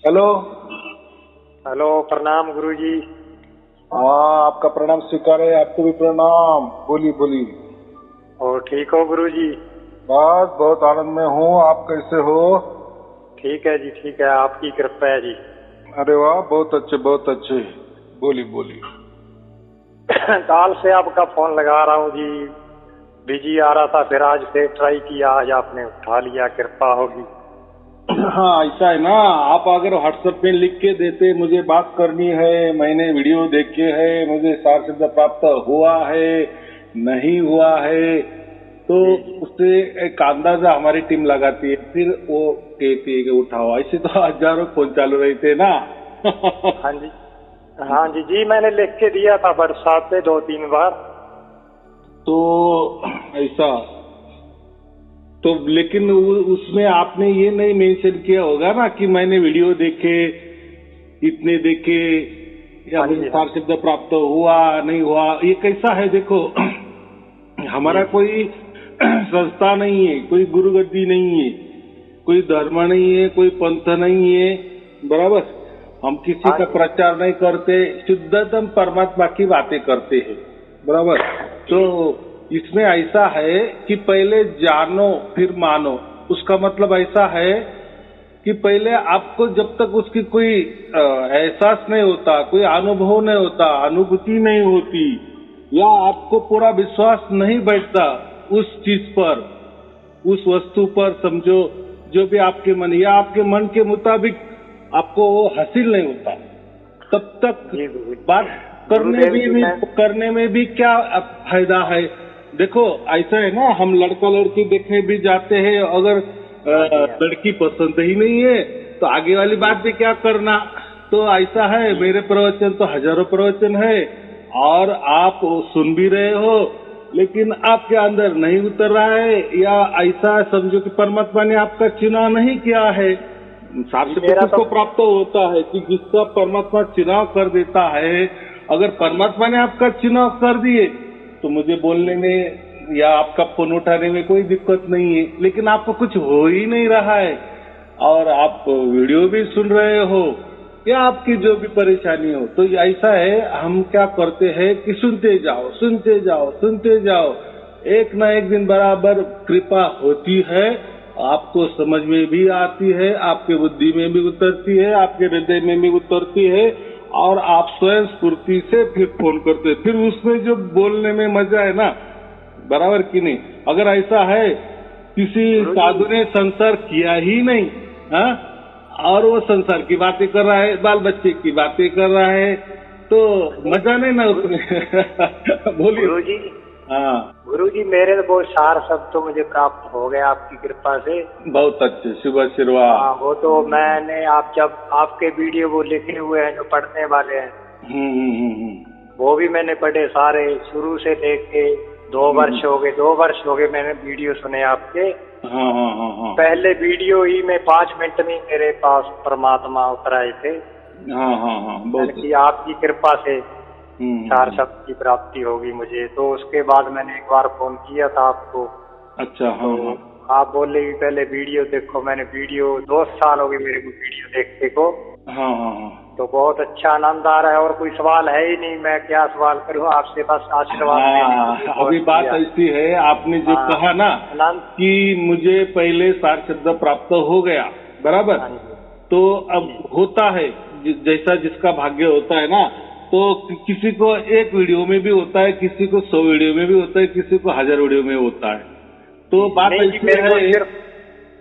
Hello. Hello, प्रणाम गुरुजी। हाँ, आपका प्रणाम स्वीकार है, आपको भी प्रणाम। बोलिए बोलिए। और ठीक हो गुरुजी? बस बहुत आनंद में हूँ, आप कैसे हो? ठीक है जी, ठीक है, आपकी कृपा है जी। अरे वाह, बहुत अच्छे बहुत अच्छे। बोलिए बोलिए। काल से आपका फोन लगा रहा हूँ जी, बिजी आ रहा था, फिर आज फिर ट्राई किया, आज आपने उठा लिया, कृपा होगी। हाँ, ऐसा है ना, आप अगर व्हाट्सएप में लिख के देते मुझे बात करनी है, मैंने वीडियो देखे है, मुझे सार सिद्ध प्राप्त हुआ है नहीं हुआ है, तो जी जी। उससे एक अंदाजा हमारी टीम लगाती है, फिर वो कहती है कि उठाओ। ऐसे तो हजारों फोन चालू रहते ना। हाँ जी, हाँ जी जी, मैंने लिख के दिया था बरसात पे 2-3 बार। तो ऐसा तो लेकिन उसमें आपने ये नहीं मेंशन किया होगा ना कि मैंने वीडियो देखे, इतने देखे, या हाँ मुझे जी, हाँ सार शब्द प्राप्त हुआ नहीं हुआ। ये कैसा है देखो, हमारा जी जी। कोई संस्था नहीं है, कोई गुरु गद्दी नहीं है, कोई धर्म नहीं है, कोई पंथ नहीं है, बराबर। हम किसी हाँ का जी प्रचार नहीं करते, शुद्धतम परमात्मा की बातें करते हैं, बराबर। तो जी। इसमें ऐसा है कि पहले जानो फिर मानो। उसका मतलब ऐसा है कि पहले आपको जब तक उसकी कोई एहसास नहीं होता, कोई अनुभव नहीं होता, अनुभूति नहीं होती, या आपको पूरा विश्वास नहीं बैठता उस चीज पर, उस वस्तु पर, समझो जो भी आपके मन या आपके मन के मुताबिक आपको वो हासिल नहीं होता, तब तक जी गुरु, बात गुरुदेव जी मैं। करने में भी क्या फायदा है। देखो ऐसा है ना, हम लड़का लड़की देखने भी जाते हैं, अगर हाँ जी, हाँ लड़की पसंद ही नहीं है तो आगे वाली जी बात भी क्या करना। तो ऐसा है, जी। मेरे प्रवचन तो हजारों प्रवचन है और आप सुन भी रहे हो, लेकिन आपके अंदर नहीं उतर रहा है, या ऐसा समझो कि परमात्मा ने आपका चुनाव नहीं किया है। सार जी से मेरा तो। किसको प्राप्त होता है कि जिसका परमात्मा चुनाव कर देता है। अगर हाँ जी परमात्मा ने आपका चुनाव कर दिए तो मुझे बोलने जी में या आपका फोन उठाने में कोई दिक्कत नहीं है, लेकिन आपको कुछ हो ही नहीं रहा है और आप वीडियो भी सुन रहे हो, या आपकी जो भी परेशानी हो, तो ऐसा है, हम क्या करते हैं कि सुनते जाओ सुनते जाओ सुनते जाओ, एक ना एक दिन बराबर कृपा होती है, आपको समझ में भी आती है, आपके बुद्धि में भी उतरती है, आपके हृदय में भी उतरती है, और आप स्वयं स्फूर्ति से फिर फोन करते हैं। फिर उसमें जो बोलने में मजा है ना, बराबर कि नहीं। अगर ऐसा है किसी गुरु जी। साधु ने संसार किया ही नहीं, हाँ, और वो संसार की बातें कर रहा है, बाल बच्चे की बातें कर रहा है, तो नहीं मजा नहीं ना गुरु, उसमें। बोलिए। गुरु जी, हाँ, गुरु जी मेरे वो सार शब्द तो मुझे प्राप्त हो गया आपकी कृपा से। बहुत अच्छे, शुभ आशीर्वाद। हाँ, वो तो मैंने आप जब आपके वीडियो वो लिखे हुए हैं जो पढ़ने वाले हैं, वो भी मैंने पढ़े सारे, शुरू से लेके 2 वर्ष हो गए, 2 वर्ष हो गए मैंने वीडियो सुने आपके। हाँ हाँ हाँ हाँ पहले वीडियो ही में 5 मिनट में मेरे पास परमात्मा उतर आए थे। हाँ हाँ हाँ, बहुत मैंने कि आपकी कृपा से सार हम्म। शब्द की प्राप्ति होगी मुझे। तो उसके बाद मैंने एक बार फोन किया था आपको, अच्छा, हाँ तो हाँ आप बोले कि पहले वीडियो देखो। मैंने वीडियो 2 साल हो गए मेरे को वीडियो देखते को, हाँ हाँ हाँ तो बहुत अच्छा आनंद आ रहा है। और कोई सवाल है ही नहीं, मैं क्या सवाल करूं आपसे, बस आशीर्वाद लेने के लिए हाँ, फोन अभी बात किया। ऐसी है, आपने जो हाँ, कहा ना आनंद। कि मुझे पहले सार शब्द प्राप्त हो गया, बराबर। हाँ जी तो अब जी होता है जैसा जिसका भाग्य होता है ना, तो किसी को एक वीडियो में भी होता है, किसी को 100 वीडियो में भी होता है, किसी को 1000 वीडियो में होता है। तो जी। बात नहीं जी, ऐसी मेरे को है सिर्फ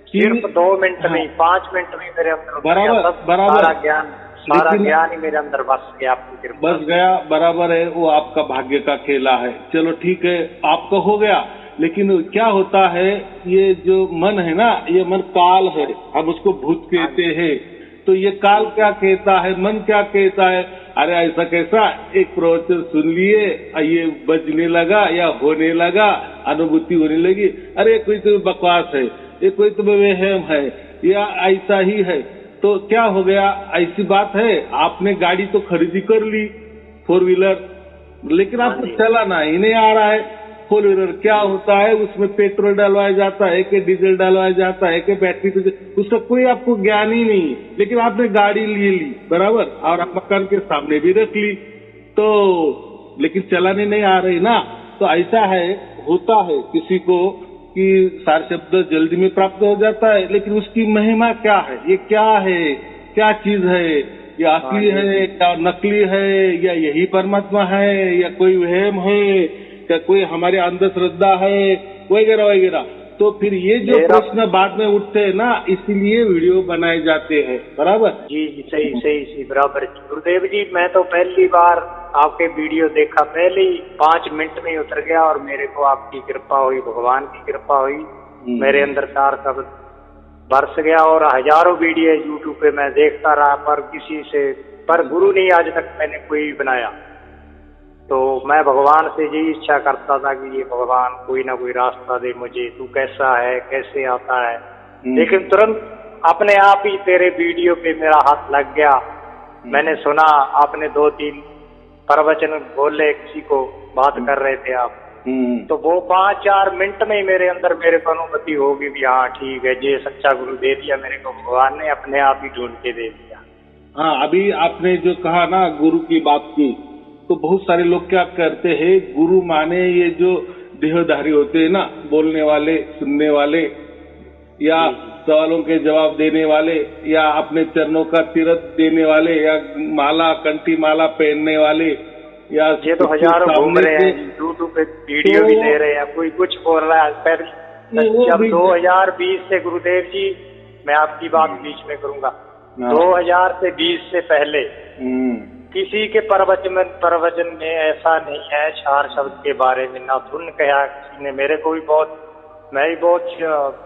कि सिर्फ 2 मिनट हाँ, में ही, 5 मिनट में मेरे अंदर उतर गया बराबर सब बराबर, सारा ज्ञान। सारा लेकिन ज्ञान ही मेरे अंदर बस गया आपकी कृपा बस से। गया, बराबर है, वो आपका भाग्य का खेला है। चलो ठीक है, आपका हो गया, लेकिन क्या होता है, ये जो मन है ना, ये मन काल है, हम उसको भूत हाँ कहते जी हैं। तो ये काल जी क्या कहता है, मन क्या कहता है, अरे ऐसा कैसा, एक प्रवचन सुन लिए, ये बजने लगा या होने लगा, अनुभूति होने लगी, अरे कोई तो बकवास है, ये कोई तो वहम है, या ऐसा ही है। तो क्या हो गया, ऐसी बात है, आपने गाड़ी तो खरीदी कर ली 4 व्हीलर, लेकिन हाँ आपको जी चलाना ही नहीं आ रहा है। फोर व्हीलर क्या होता है, उसमें पेट्रोल डलवाया जाता है कि डीजल डलवाया जाता है कि बैटरी, उसका कोई आपको ज्ञान ही नहीं है। लेकिन आपने गाड़ी ली बराबर, और आप मकान के सामने भी रख ली, तो लेकिन चलाने नहीं आ रही ना। तो ऐसा है, होता है किसी को कि सार शब्द जल्दी में प्राप्त हो जाता है, लेकिन उसकी महिमा क्या है, ये क्या है, क्या चीज है, ये असली है या नकली है, या यही परमात्मा है, या कोई वहम है, या कोई हमारे अंधश्रद्धा है, वगैरह वगैरह। तो फिर ये जो प्रश्न बाद में उठते हैं ना, इसीलिए वीडियो बनाए जाते हैं। बराबर जी जी, सही सही सही, बराबर। गुरुदेव जी, मैं तो पहली बार आपके वीडियो देखा, पहले ही 5 मिनट में ही उतर गया, और मेरे को आपकी कृपा हुई, भगवान की कृपा हुई, मेरे अंदर सार शब्द बरस गया। और हजारों वीडियो यूट्यूब पे मैं देखता रहा, पर गुरु नहीं आज तक मैंने कोई बनाया। तो मैं भगवान से यही इच्छा करता था कि ये भगवान कोई ना कोई रास्ता दे मुझे, तू कैसा है, कैसे आता है। लेकिन तुरंत अपने आप ही तेरे वीडियो पे मेरा हाथ लग गया। मैंने सुना, आपने 2-3 प्रवचन बोले, किसी को बात कर रहे थे आप, तो वो 5-4 मिनट में ही मेरे अंदर मेरे को अनुभूति होगी कि हाँ ठीक है, ये सच्चा गुरु दे दिया मेरे को, भगवान ने अपने आप ही ढूंढ के दे दिया। हाँ, अभी आपने जो कहा ना गुरु की बात की, तो बहुत सारे लोग क्या करते हैं, गुरु माने ये जो देहधारी होते हैं ना, बोलने वाले, सुनने वाले, या सवालों के जवाब देने वाले, या अपने चरणों का तीर्थ देने वाले, या माला, कंठी माला पहनने वाले, या ये तो हजारों घूम रहे हैं यूट्यूब पे, वीडियो भी दे रहे हैं, कोई कुछ बोल रहा है। जब 2020 से गुरुदेव जी, मैं आपकी बात बीच में करूंगा, 2000 से 20 से पहले किसी के प्रवचन में ऐसा नहीं है चार शब्द के बारे में ना धुन कहा किसी ने। मेरे को भी मैं भी बहुत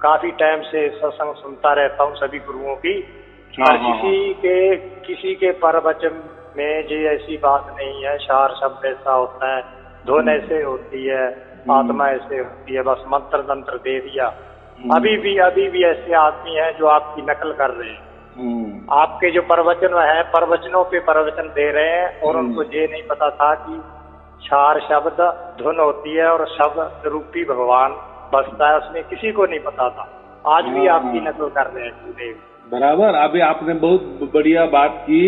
काफी टाइम से सत्संग सुनता रहता हूँ सभी गुरुओं की, और किसी के प्रवचन में जी ऐसी बात नहीं है, चार शब्द ऐसा होता है, धुन ऐसे होती है, आत्मा ऐसे होती है, बस मंत्र तंत्र दे दिया। अभी भी ऐसे आदमी हैं जो आपकी नकल कर रहे हैं। आपके जो प्रवचन है, प्रवचनों पे प्रवचन दे रहे हैं, और उनको ये नहीं पता था कि 4 शब्द धुन होती है और शब्द रूपी भगवान बसता है, उसमें किसी को नहीं पता था। आज भी आपकी नकल कर रहे हैं गुरुदेव। बराबर। अभी आपने बहुत बढ़िया बात की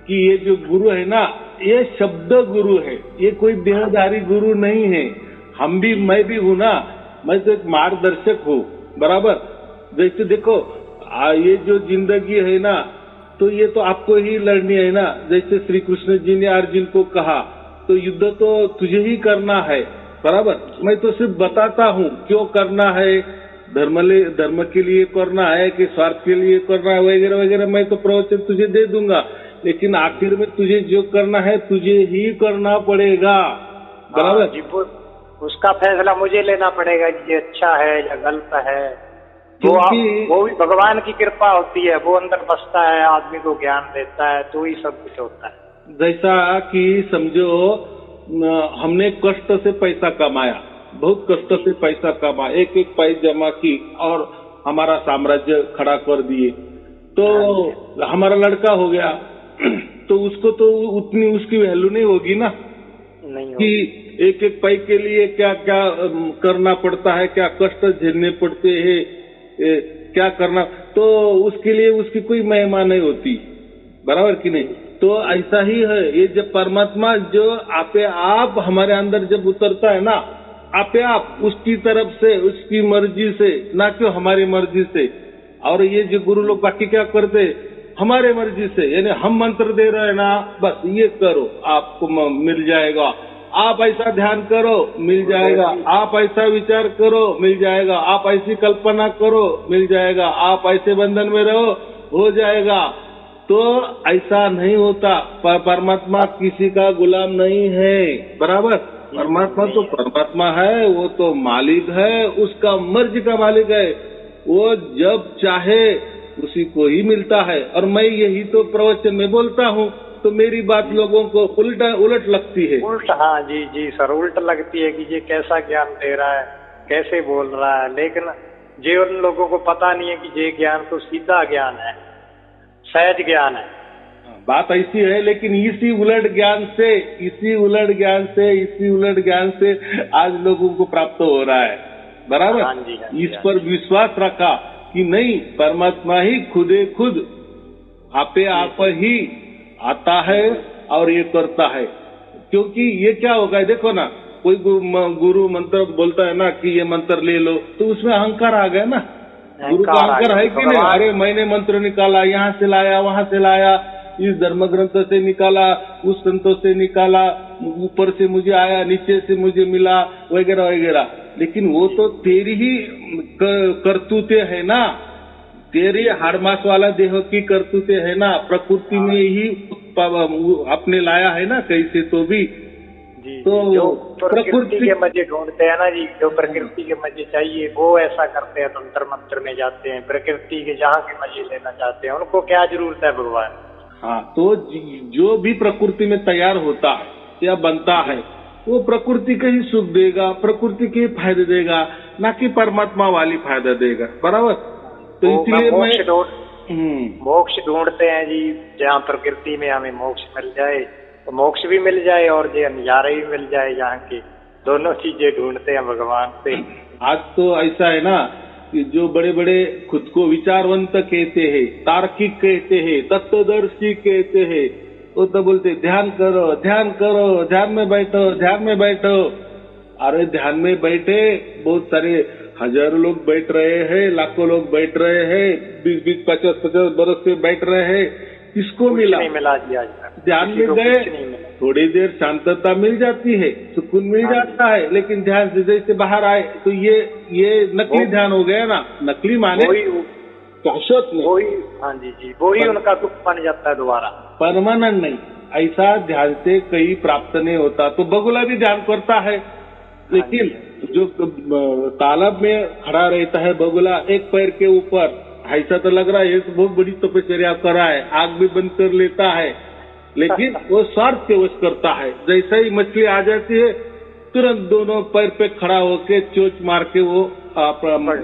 कि ये जो गुरु है ना, ये शब्द गुरु है, ये कोई देहधारी गुरु नहीं है। मैं भी हूँ ना, मैं तो एक मार्गदर्शक हूँ। बराबर। जैसे देखो, ये जो जिंदगी है ना, तो ये तो आपको ही लड़नी है ना। जैसे श्री कृष्ण जी ने अर्जुन को कहा, तो युद्ध तो तुझे ही करना है। बराबर। मैं तो सिर्फ बताता हूँ क्यों करना है, धर्म के लिए करना है कि स्वार्थ के लिए करना है, वगैरह वगैरह। मैं तो प्रवचन तुझे दे दूंगा, लेकिन आखिर में तुझे जो करना है तुझे ही करना पड़ेगा। बराबर जी, उसका फैसला मुझे लेना पड़ेगा कि ये अच्छा है या गलत है। वो भी भगवान की कृपा होती है, वो अंदर बसता है, आदमी को ज्ञान देता है, तो ही सब कुछ होता है। जैसा कि समझो, हमने कष्ट से पैसा कमाया, बहुत कष्ट से पैसा कमाया, एक पैसा जमा की और हमारा साम्राज्य खड़ा कर दिए। तो हमारा लड़का हो गया, तो उसको तो उतनी उसकी वैल्यू नहीं होगी ना, नहीं कि एक पैसे के लिए क्या क्या करना पड़ता है, क्या कष्ट झेलने पड़ते हैं, क्या करना, तो उसके लिए उसकी कोई महिमा नहीं होती। बराबर कि नहीं। तो ऐसा ही है, ये जब परमात्मा जो आपे आप हमारे अंदर जब उतरता है ना, आपे आप उसकी तरफ से, उसकी मर्जी से, ना क्यों हमारी मर्जी से। और ये जो गुरु लोग बाकी क्या करते, हमारे मर्जी से, यानी हम मंत्र दे रहे हैं ना, बस ये करो आपको मिल जाएगा, आप ऐसा ध्यान करो मिल जाएगा, आप ऐसा विचार करो मिल जाएगा, आप ऐसी कल्पना करो मिल जाएगा, आप ऐसे बंधन में रहो हो जाएगा। तो ऐसा नहीं होता। परमात्मा किसी का गुलाम नहीं है। बराबर। परमात्मा तो परमात्मा है, वो तो मालिक है, उसका मर्जी का मालिक है, वो जब चाहे उसी को ही मिलता है। और मैं यही तो प्रवचन में बोलता हूँ, तो मेरी बात लोगों को उलट लगती है। हाँ जी सर, उल्ट लगती है कि ये कैसा ज्ञान दे रहा है, कैसे बोल रहा है। लेकिन ये उन लोगों को पता नहीं है कि ये ज्ञान तो सीधा ज्ञान है, सहज ज्ञान है। बात ऐसी है, लेकिन इसी उलट ज्ञान से आज लोगों को प्राप्त हो रहा है। बराबर। हाँ जी, हाँ जी, इस पर विश्वास रखा कि नहीं, परमात्मा ही खुदे खुद आपे आप ही आता है और ये करता है। क्योंकि ये क्या होगा, देखो ना, कोई गुरु मंत्र बोलता है ना कि ये मंत्र ले लो, तो उसमें अहंकार आ गया ना। गुरु का अहंकार है कि नहीं? अरे मैंने मंत्र निकाला, यहाँ से लाया, वहां से लाया, इस धर्म ग्रंथ से निकाला, उस संतों से निकाला, ऊपर से मुझे आया, नीचे से मुझे मिला, वगैरह वगैरह। लेकिन वो तो तेरी ही करतूते है ना, तेरी हर मास वाला देह की करतूते है ना, प्रकृति में ही अपने लाया है ना कैसे तो भी। जी, तो जो प्रकृति के मजे ढूंढते हैं ना जी, जो प्रकृति के मजे चाहिए वो ऐसा करते हैं, तंत्र मंत्र में जाते हैं, प्रकृति के जहाँ के मजे लेना चाहते हैं, उनको क्या जरूरत है भगवान। हाँ, तो जो भी प्रकृति में तैयार होता है या बनता है वो प्रकृति के ही सुख देगा, प्रकृति के फायदे देगा, ना कि परमात्मा वाली फायदा देगा। बराबर। तो इसलिए मोक्ष ढूंढते हैं जी, जहाँ प्रकृति में हमें मोक्ष मिल जाए, तो मोक्ष भी मिल जाए और जो नजारे भी मिल जाए, जहाँ की दोनों चीजें ढूंढते हैं भगवान से। आज तो ऐसा है ना कि जो बड़े बड़े खुद को विचारवंत कहते हैं, तार्किक कहते हैं, तत्वदर्शी कहते हैं, वो तो बोलते ध्यान करो, ध्यान करो, ध्यान में बैठो, ध्यान में बैठो। अरे ध्यान में बैठे बहुत सारे हजारों लोग बैठ रहे हैं, लाखों लोग बैठ रहे हैं, 20-20, 50-50 बरस से बैठ रहे हैं, किसको मिला? नहीं मिला जी। ध्यान में गए, थोड़ी देर शांतता मिल जाती है, सुकून मिल जाता है, लेकिन ध्यान से जैसे बाहर आए तो ये नकली ध्यान हो गया ना। नकली माने शाश्वत नहीं। वही, हाँ जी, वही उनका दुख बन जाता है दोबारा, परमानेंट नहीं। ऐसा ध्यान से कहीं प्राप्त नहीं होता। तो बगुला भी ध्यान करता है, लेकिन जो तालाब में खड़ा रहता है बगुला एक पैर के ऊपर, ऐसा तो लग रहा है ये तो बहुत बड़ी तपस्या कर रहा है, आग भी बंद कर लेता है, लेकिन वो स्वार्थ के वश करता है। जैसे ही मछली आ जाती है तुरंत दोनों पैर पे खड़ा होके चोंच मार के वो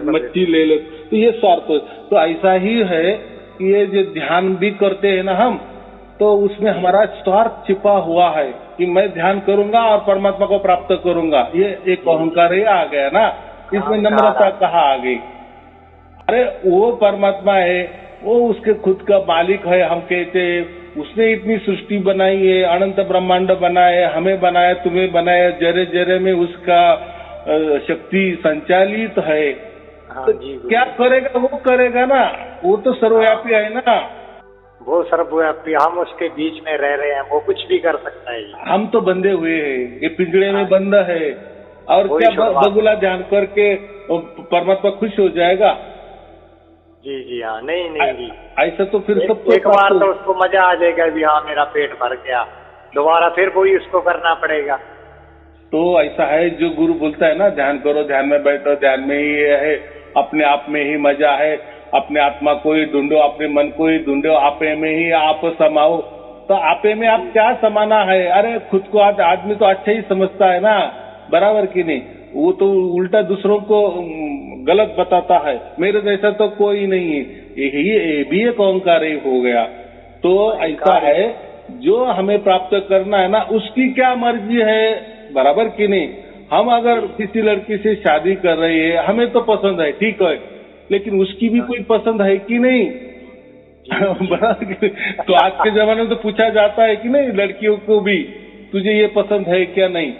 मच्छी ले ले। तो ये स्वार्थ। तो ऐसा ही है कि ये जो ध्यान भी करते हैं ना हम, तो उसमें हमारा स्वार्थ छिपा हुआ है कि मैं ध्यान करूंगा और परमात्मा को प्राप्त करूंगा। ये एक अहंकार ही आ गया ना, इसमें नम्रता कहाँ आ गई? अरे वो परमात्मा है, वो उसके खुद का मालिक है। हम कहते हैं उसने इतनी सृष्टि बनाई है, अनंत ब्रह्मांड बनाए, हमें बनाया, तुम्हें बनाया, जरे जरे में उसका शक्ति संचालित है। तो क्या करेगा? वो करेगा ना, वो तो सर्वव्यापी है ना, वो सर्वव्यापी। हम उसके बीच में रह रहे हैं, वो कुछ भी कर सकता है। हम तो बंधे हुए हैं, ये पिंजड़े में बंद है। और क्या बगुला ध्यान करके परमात्मा खुश हो जाएगा? जी हाँ, नहीं जी, ऐसा तो फिर सब एक बार तो उसको मजा आ जाएगा भी हाँ मेरा पेट भर गया, दोबारा फिर वही उसको करना पड़ेगा। तो ऐसा है, जो गुरु बोलता है ना ध्यान करो, ध्यान में बैठो, ध्यान में ही है, अपने आप में ही मजा है, अपने आत्मा को ही ढूंढो, अपने मन को ही ढूंढो, आपे में ही आप समाओ। तो आपे में आप क्या समाना है? अरे खुद को आज आदमी तो अच्छा ही समझता है ना, बराबर की नहीं? वो तो उल्टा दूसरों को गलत बताता है, मेरे जैसा तो कोई नहीं है। ये भी एक अहंकार ही हो गया। तो ऐसा है, जो हमें प्राप्त करना है ना, उसकी क्या मर्जी है, बराबर की नहीं? हम अगर किसी लड़की से शादी कर रहे हैं, हमें तो पसंद है, ठीक है, लेकिन उसकी भी कोई पसंद है कि नहीं? तो आज के जमाने में तो पूछा जाता है कि नहीं लड़कियों को भी, तुझे ये पसंद है क्या नहीं,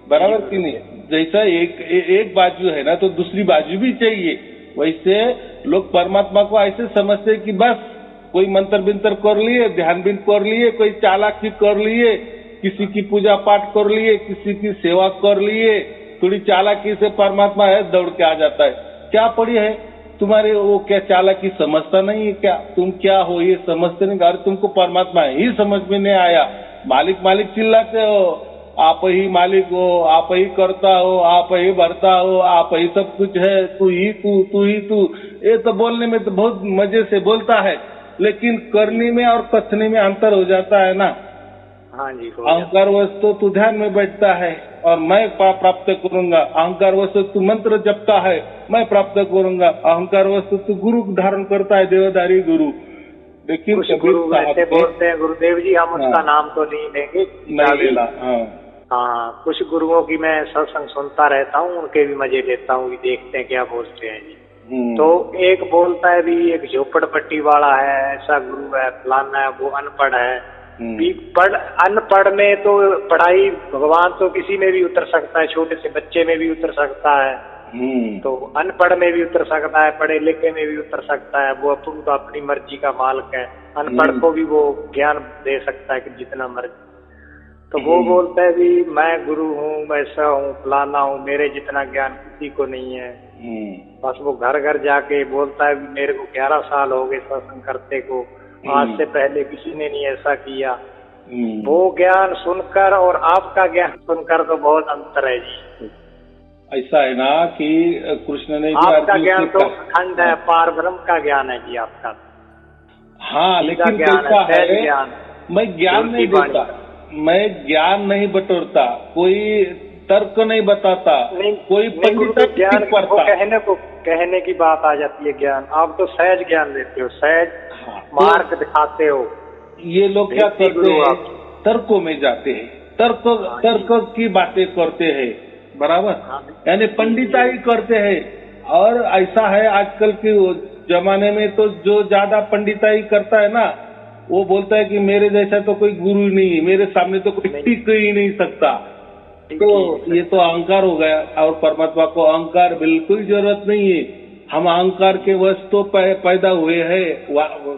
बराबर की नहीं? जैसा एक बाजू है ना, तो दूसरी बाजू भी चाहिए। वैसे लोग परमात्मा को ऐसे समझते कि बस कोई मंत्र बिंतर कर लिए, ध्यान बिंद कर लिए, कोई चालाकी कर लिए, किसी की पूजा पाठ कर लिए, किसी की सेवा कर लिए, थोड़ी चालाकी से परमात्मा है दौड़ के आ जाता है। क्या पड़ी है तुम्हारे? वो क्या चालाकी समझता नहीं है क्या? तुम क्या हो ये समझते नहीं? अरे तुमको परमात्मा ही समझ में नहीं आया। मालिक मालिक चिल्लाते हो, आप ही मालिक हो, आप ही करता हो, आप ही भरता हो, आप ही सब कुछ है, तू ही तू ही तू। ये तो बोलने में तो बहुत मजे से बोलता है, लेकिन करने में और कथने में अंतर हो जाता है ना। हाँ जी, अहंकार वस्तु तू ध्यान में बैठता है और मैं प्राप्त करूंगा, अहंकार वस्तु तू मंत्र जपता है, मैं प्राप्त करूंगा, अहंकार वस्तु तू गुरु धारण करता है, देवदारी गुरु, लेकिन कुछ गुरु ऐसे बोलते हैं, गुरुदेव जी हम उसका नाम तो नहीं लेंगे, नहीं लेना। हाँ, कुछ गुरुओं की मैं सत्संग सुनता रहता हूँ, उनके भी मजे लेता हूँ, देखते हैं क्या बोलते हैं जी। तो एक बोलता है भी एक झोपड़पट्टी वाला है, ऐसा गुरु है, फलाना है, वो अनपढ़ है। अनपढ़ में तो पढ़ाई, भगवान तो किसी में भी उतर सकता है, छोटे से बच्चे में भी उतर सकता है, तो अनपढ़ में भी उतर सकता है, पढ़े लिखे में भी उतर सकता है। वो तो अपनी मर्जी का मालिक है, अनपढ़ को भी वो ज्ञान दे सकता है कि जितना मर्जी। तो वो बोलता है भी मैं गुरु हूँ, ऐसा हूँ, फलाना हूँ, मेरे जितना ज्ञान किसी को नहीं है। बस वो घर घर जाके बोलता है मेरे को 11 साल हो गए सत्संग करते को, आज से पहले किसी ने नहीं ऐसा किया। वो ज्ञान सुनकर और आपका ज्ञान सुनकर तो बहुत अंतर है जी। ऐसा है ना कि कृष्ण ने आपका ज्ञान तो अखंड है, पार ब्रह्म का ज्ञान है जी आपका। हाँ, लेकिन कैसा है, मैं ज्ञान नहीं देता, मैं ज्ञान नहीं बटोरता, कोई तर्क नहीं बताता, कोई पंडित ज्ञान कहने की बात आ जाती है। ज्ञान आप तो सहज ज्ञान देते हो, सहज मार्ग दिखाते हो। ये लोग क्या करते हैं, तर्कों में जाते हैं, तर्क की बातें करते हैं, बराबर, यानी पंडिताई करते हैं। और ऐसा है आजकल के जमाने में तो जो ज्यादा पंडिताई करता है ना, वो बोलता है कि मेरे जैसा तो कोई गुरु नहीं है, मेरे सामने तो कोई टिक ही नहीं सकता। तो ये तो अहंकार हो गया, और परमात्मा को अहंकार बिल्कुल जरूरत नहीं है। हम अहंकार के वश तो पैदा हुए हैं,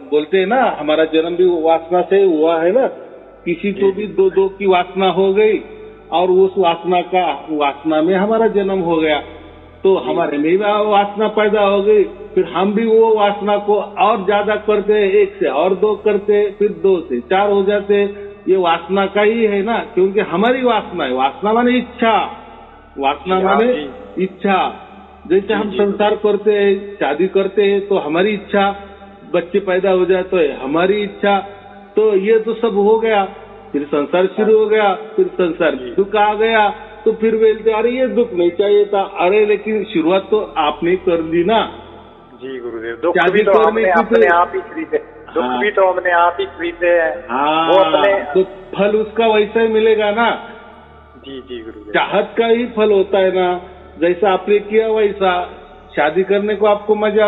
बोलते हैं ना, हमारा जन्म भी वासना से हुआ है ना, किसी को भी दो की वासना हो गई और उस वासना में हमारा जन्म हो गया, तो हमारे में वासना पैदा हो गई, फिर हम भी वो वासना को और ज्यादा करते, 1 से और 2 करते, फिर 2 से 4 हो जाते। ये वासना का ही है ना, क्योंकि हमारी वासना है। वासना माने इच्छा, वासना माने इच्छा। जैसे हम संसार करते हैं, शादी करते हैं तो हमारी इच्छा, बच्चे पैदा हो जाए तो हमारी इच्छा, तो ये तो सब हो गया। फिर संसार शुरू हो गया, फिर संसार दुख आ गया, तो फिर बोलते अरे ये दुख नहीं चाहिए था। अरे लेकिन शुरुआत तो आपने कर दी ना जी गुरुदेव। दुख भी तो हमने अपने आप ही खरीदे, दुख भी तो हमने आप ही खरीदे हैं। वो अपने तो फल उसका वैसा ही मिलेगा ना जी जी गुरुदेव। चाहत का ही फल होता है ना, जैसा आपने किया वैसा। शादी करने को आपको मजा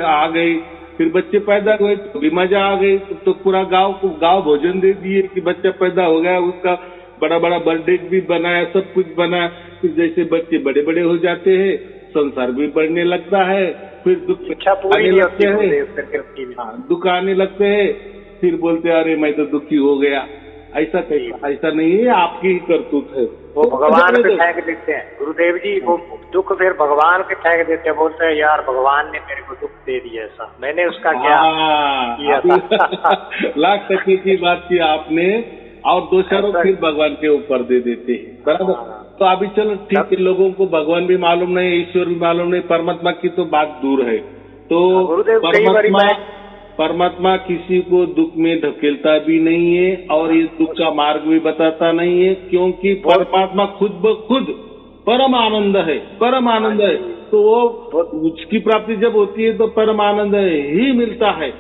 आ गई, फिर बच्चे पैदा हुए तो भी मजा आ गई, तो पूरा गांव भोजन दे दिए कि बच्चा पैदा हो गया, उसका बड़ा बड़ा बर्थडे भी बनाया, सब कुछ बनाया। फिर जैसे बच्चे बड़े बड़े हो जाते हैं, संसार भी बढ़ने लगता है, फिर दुख आने लगते हैं, दुख आने लगते हैं, फिर बोलते अरे मैं तो दुखी हो गया। ऐसा ऐसा नहीं है, आपकी ही करतूत है। वो भगवान पे फेंक देते हैं गुरुदेव जी, वो दुख फिर भगवान पे फेंक देते हैं, बोलते हैं यार भगवान ने मेरे को दुख दे दिया, ऐसा मैंने उसका क्या किया था। लाख टके की बात की आपने, और दोषारोप फिर भगवान के ऊपर दे देते हैं, बराबर। तो अभी चलो ठीक है, लोगों को भगवान भी मालूम नहीं, ईश्वर भी मालूम नहीं, परमात्मा की तो बात दूर है। तो परमात्मा किसी को दुख में धकेलता भी नहीं है, और ये दुख का मार्ग भी बताता नहीं है, क्योंकि परमात्मा खुद ब खुद परम आनंद है, परम आनंद है। तो वो उसकी प्राप्ति जब होती है तो परम आनंद ही मिलता है।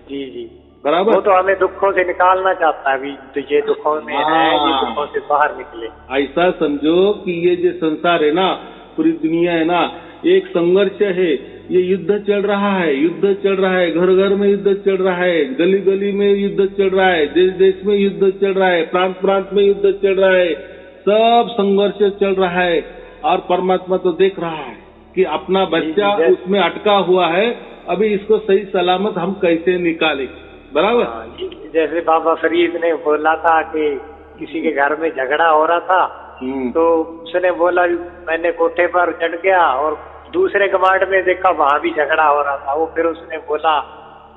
जी जी बराबर। वो तो हमें दुखों से निकालना चाहता है अभी, तो ये दुखों में है, ये दुखों से बाहर निकले। ऐसा समझो कि ये जो संसार है ना, पूरी दुनिया है ना, एक संघर्ष है। ये युद्ध चल रहा है, युद्ध चल रहा है, घर घर में युद्ध चल रहा है, गली गली में युद्ध चल रहा है, देश देश में युद्ध चल रहा है, प्रांत प्रांत में युद्ध चल रहा है, सब संघर्ष चल रहा है। और परमात्मा तो देख रहा है कि अपना बच्चा उसमें अटका हुआ है, अभी इसको सही सलामत हम कैसे निकालें, बराबर। जैसे बाबा फरीद ने बोला था कि किसी के घर में झगड़ा हो रहा था, तो उसने बोला मैंने कोठे पर चढ़ गया और दूसरे कमांड में देखा वहां भी झगड़ा हो रहा था। वो फिर उसने बोला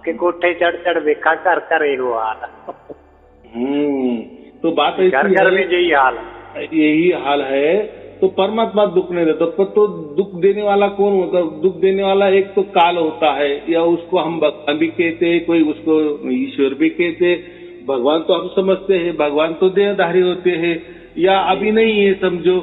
कि कोठे चढ़ चढ़ देखा कर कर ही हुआ हाल। तो बात घर घर में यही हाल है, यही हाल है। तो परमात्मा दुख नहीं देता, तो दुख देने वाला कौन होता है? दुख देने वाला एक तो काल होता है, या उसको हम भगवान भी कहते हैं, कोई उसको ईश्वर भी कहते हैं। भगवान तो हम समझते हैं, भगवान तो देहधारी होते हैं, या अभी नहीं है समझो,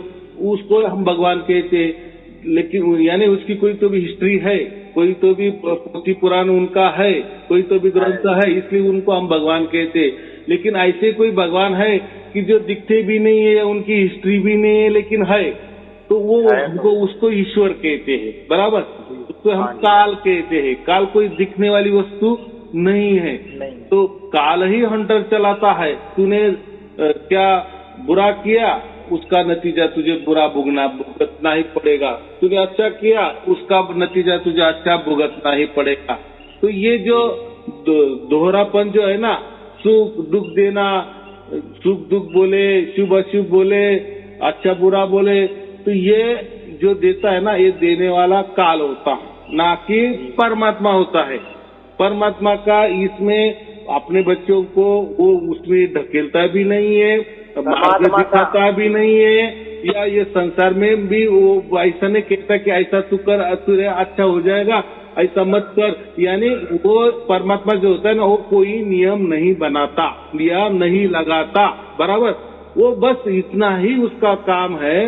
उसको हम भगवान कहते हैं। लेकिन यानी उसकी कोई तो भी हिस्ट्री है, कोई तो भी पोथी पुराण उनका है, कोई तो भी ग्रंथ है, इसलिए उनको हम भगवान कहते हैं। लेकिन ऐसे कोई भगवान है कि जो दिखते भी नहीं है, उनकी हिस्ट्री भी नहीं है, लेकिन है, तो वो हमको उसको ईश्वर कहते हैं, बराबर। उसको हम काल कहते हैं। काल कोई दिखने वाली वस्तु नहीं है, तो काल ही हंटर चलाता है। तूने क्या बुरा किया, उसका नतीजा तुझे बुरा भुगतना ही पड़ेगा। तूने अच्छा किया, उसका नतीजा तुझे अच्छा भुगतना ही पड़ेगा। तो ये जो दोहरापन जो है ना, सुख दुख देना, सुख दुख बोले, शुभ अशुभ बोले, अच्छा बुरा बोले, तो ये जो देता है ना, ये देने वाला काल होता है, ना कि परमात्मा होता है। परमात्मा का इसमें अपने बच्चों को वो उसमें ढकेलता भी नहीं है, मार्ग दिखाता भी नहीं है, या ये संसार में भी वो ऐसा नहीं कहता कि ऐसा तू कर, तुझे अच्छा हो जाएगा, ऐसा मत कर। यानी वो परमात्मा जो होता है ना, वो कोई नियम नहीं बनाता, नियम नहीं लगाता, बराबर। वो बस इतना ही उसका काम है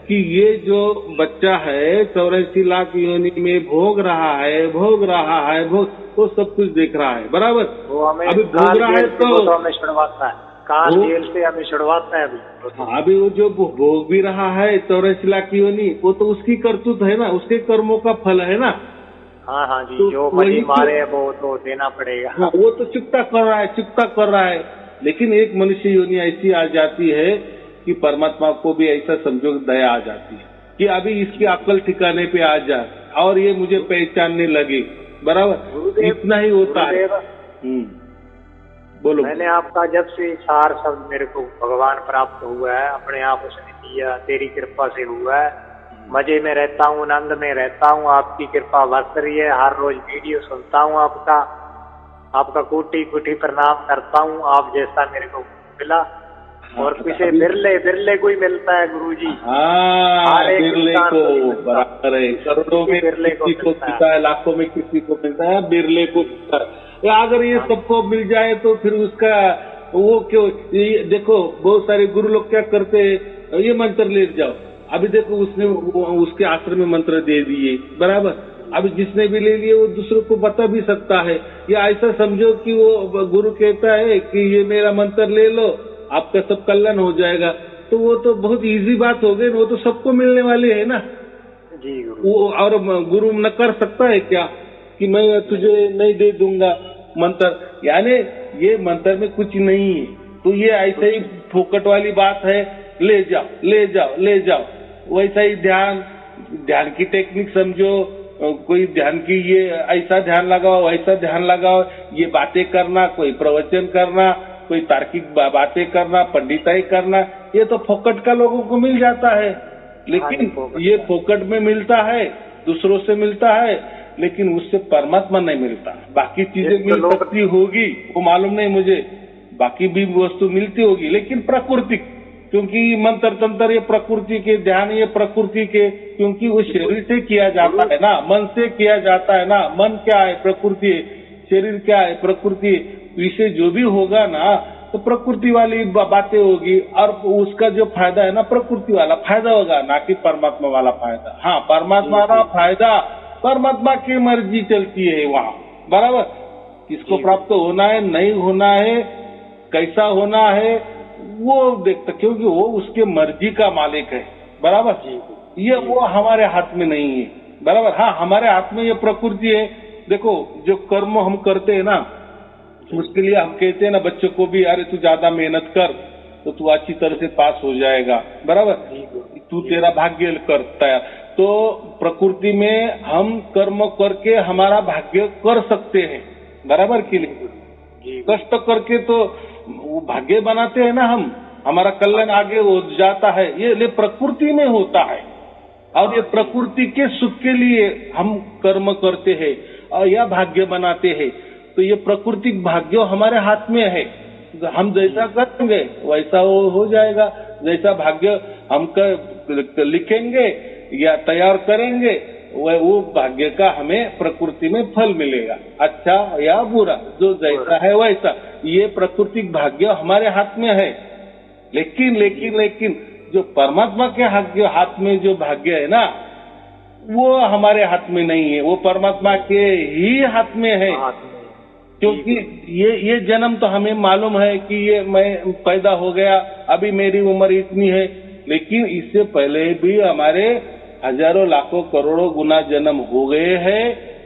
कि ये जो बच्चा है 84 लाख योनि में भोग रहा है, वो सब कुछ देख रहा है, बराबर। वो हमें अभी भोग रहा है तो हमें छुड़वाता है, काल जेल से हमें छुड़वाता है अभी। हाँ, अभी वो जो भोग भी रहा है 84 लाख योनि, वो तो उसकी करतूत है ना, उसके कर्मों का फल है ना। हाँ जी, तो जो मनी मारे वो तो देना पड़ेगा। हाँ, वो तो चुकता कर रहा है। लेकिन एक मनुष्य योनि ऐसी आ जाती है कि परमात्मा को भी ऐसा समझो दया आ जाती है कि अभी इसकी अक्ल ठिकाने पे आ जाए और ये मुझे पहचानने लगे, बराबर। इतना ही होता है। बोलो। मैंने आपका जब से सार शब्द मेरे को भगवान प्राप्त हुआ है, अपने आप उसने दिया, तेरी कृपा से हुआ है। मजे में रहता हूँ, आनंद में रहता हूँ, आपकी कृपा बरस रही है। हर रोज वीडियो सुनता हूँ आपका कोटि कोटि प्रणाम करता हूँ। आप जैसा मेरे को मिला और किसी बिरले को ही मिलता है गुरुजी। हाँ, बिरले को बराबर है। करोड़ों में किसी को मिलता है, लाखों में किसी को मिलता है, बिरले को मिलता है। अगर ये सबको मिल जाए तो फिर उसका वो क्यों। देखो बहुत सारे गुरु लोग क्या करते हैं, ये मंत्र ले जाओ। अभी देखो उसने उसके आश्रम में मंत्र दे दिए, बराबर। अभी जिसने भी ले लिए वो दूसरों को बता भी सकता है। या ऐसा समझो कि वो गुरु कहता है कि ये मेरा मंत्र ले लो, आपका सब कल्याण हो जाएगा, तो वो तो बहुत इजी बात हो गई, वो तो सबको मिलने वाली है ना जी गुरु। वो और गुरु न कर सकता है क्या कि मैं तुझे नहीं दे दूंगा मंत्र। यानी ये मंत्र में कुछ नहीं है, तो ये ऐसे ही फोकट वाली बात है, ले जाओ। वैसा ही ध्यान की टेक्निक समझो। कोई ध्यान की ये ऐसा ध्यान लगाओ, वैसा ध्यान लगाओ, ये बातें करना, कोई प्रवचन करना, कोई तार्किक बातें करना, पंडिताई करना, ये तो फोकट का लोगों को मिल जाता है। लेकिन ये फोकट में मिलता है, दूसरों से मिलता है, लेकिन उससे परमात्मा नहीं मिलता। बाकी चीजें मिल सकती होगी, वो मालूम नहीं मुझे, बाकी भी वस्तु मिलती होगी, लेकिन प्राकृतिक, क्योंकि मंत्र तंत्र ये प्रकृति के, ध्यान ये प्रकृति के, क्योंकि वो शरीर से किया जाता है ना, मन से किया जाता है ना। मन क्या है? प्रकृति। शरीर क्या है? प्रकृति। विषय जो भी होगा ना, तो प्रकृति वाली बातें होगी, और उसका जो फायदा है ना, प्रकृति वाला फायदा होगा, ना कि परमात्मा वाला फायदा। हाँ, परमात्मा वाला फायदा, परमात्मा की मर्जी चलती है वहाँ, बराबर। किसको प्राप्त होना है, नहीं होना है, कैसा होना है, वो देखता, क्योंकि वो उसके मर्जी का मालिक है, बराबर जी। ये वो हमारे हाथ में नहीं है, बराबर। हाँ, हमारे हाथ में ये प्रकृति है। देखो जो कर्म हम करते हैं ना, उसके लिए हम कहते हैं ना बच्चों को भी, अरे तू ज्यादा मेहनत कर तो तू अच्छी तरह से पास हो जाएगा, बराबर। तू तेरा भाग्य करता है, तो प्रकृति में हम कर्म करके हमारा भाग्य कर सकते हैं, बराबर के लिए। कष्ट करके तो वो भाग्य बनाते हैं ना हम, हमारा कल्याण आगे हो जाता है। ये प्रकृति में होता है, और ये प्रकृति के सुख के लिए हम कर्म करते हैं और यह भाग्य बनाते हैं। तो ये प्राकृतिक भाग्य हमारे हाथ में है, हम जैसा करेंगे वैसा वो हो जाएगा। जैसा भाग्य हम लिखेंगे या तैयार करेंगे, वो भाग्य का हमें प्रकृति में फल मिलेगा, अच्छा या बुरा, जो जैसा है वैसा। ये प्राकृतिक भाग्य हमारे हाथ में है। लेकिन जो परमात्मा के हाथ में जो भाग्य है ना, वो हमारे हाथ में नहीं है, वो परमात्मा के ही हाथ में है। क्योंकि ये जन्म तो हमें मालूम है कि ये मैं पैदा हो गया, अभी मेरी उम्र इतनी है, लेकिन इससे पहले भी हमारे हजारों लाखों करोड़ों गुना जन्म हो गए हैं।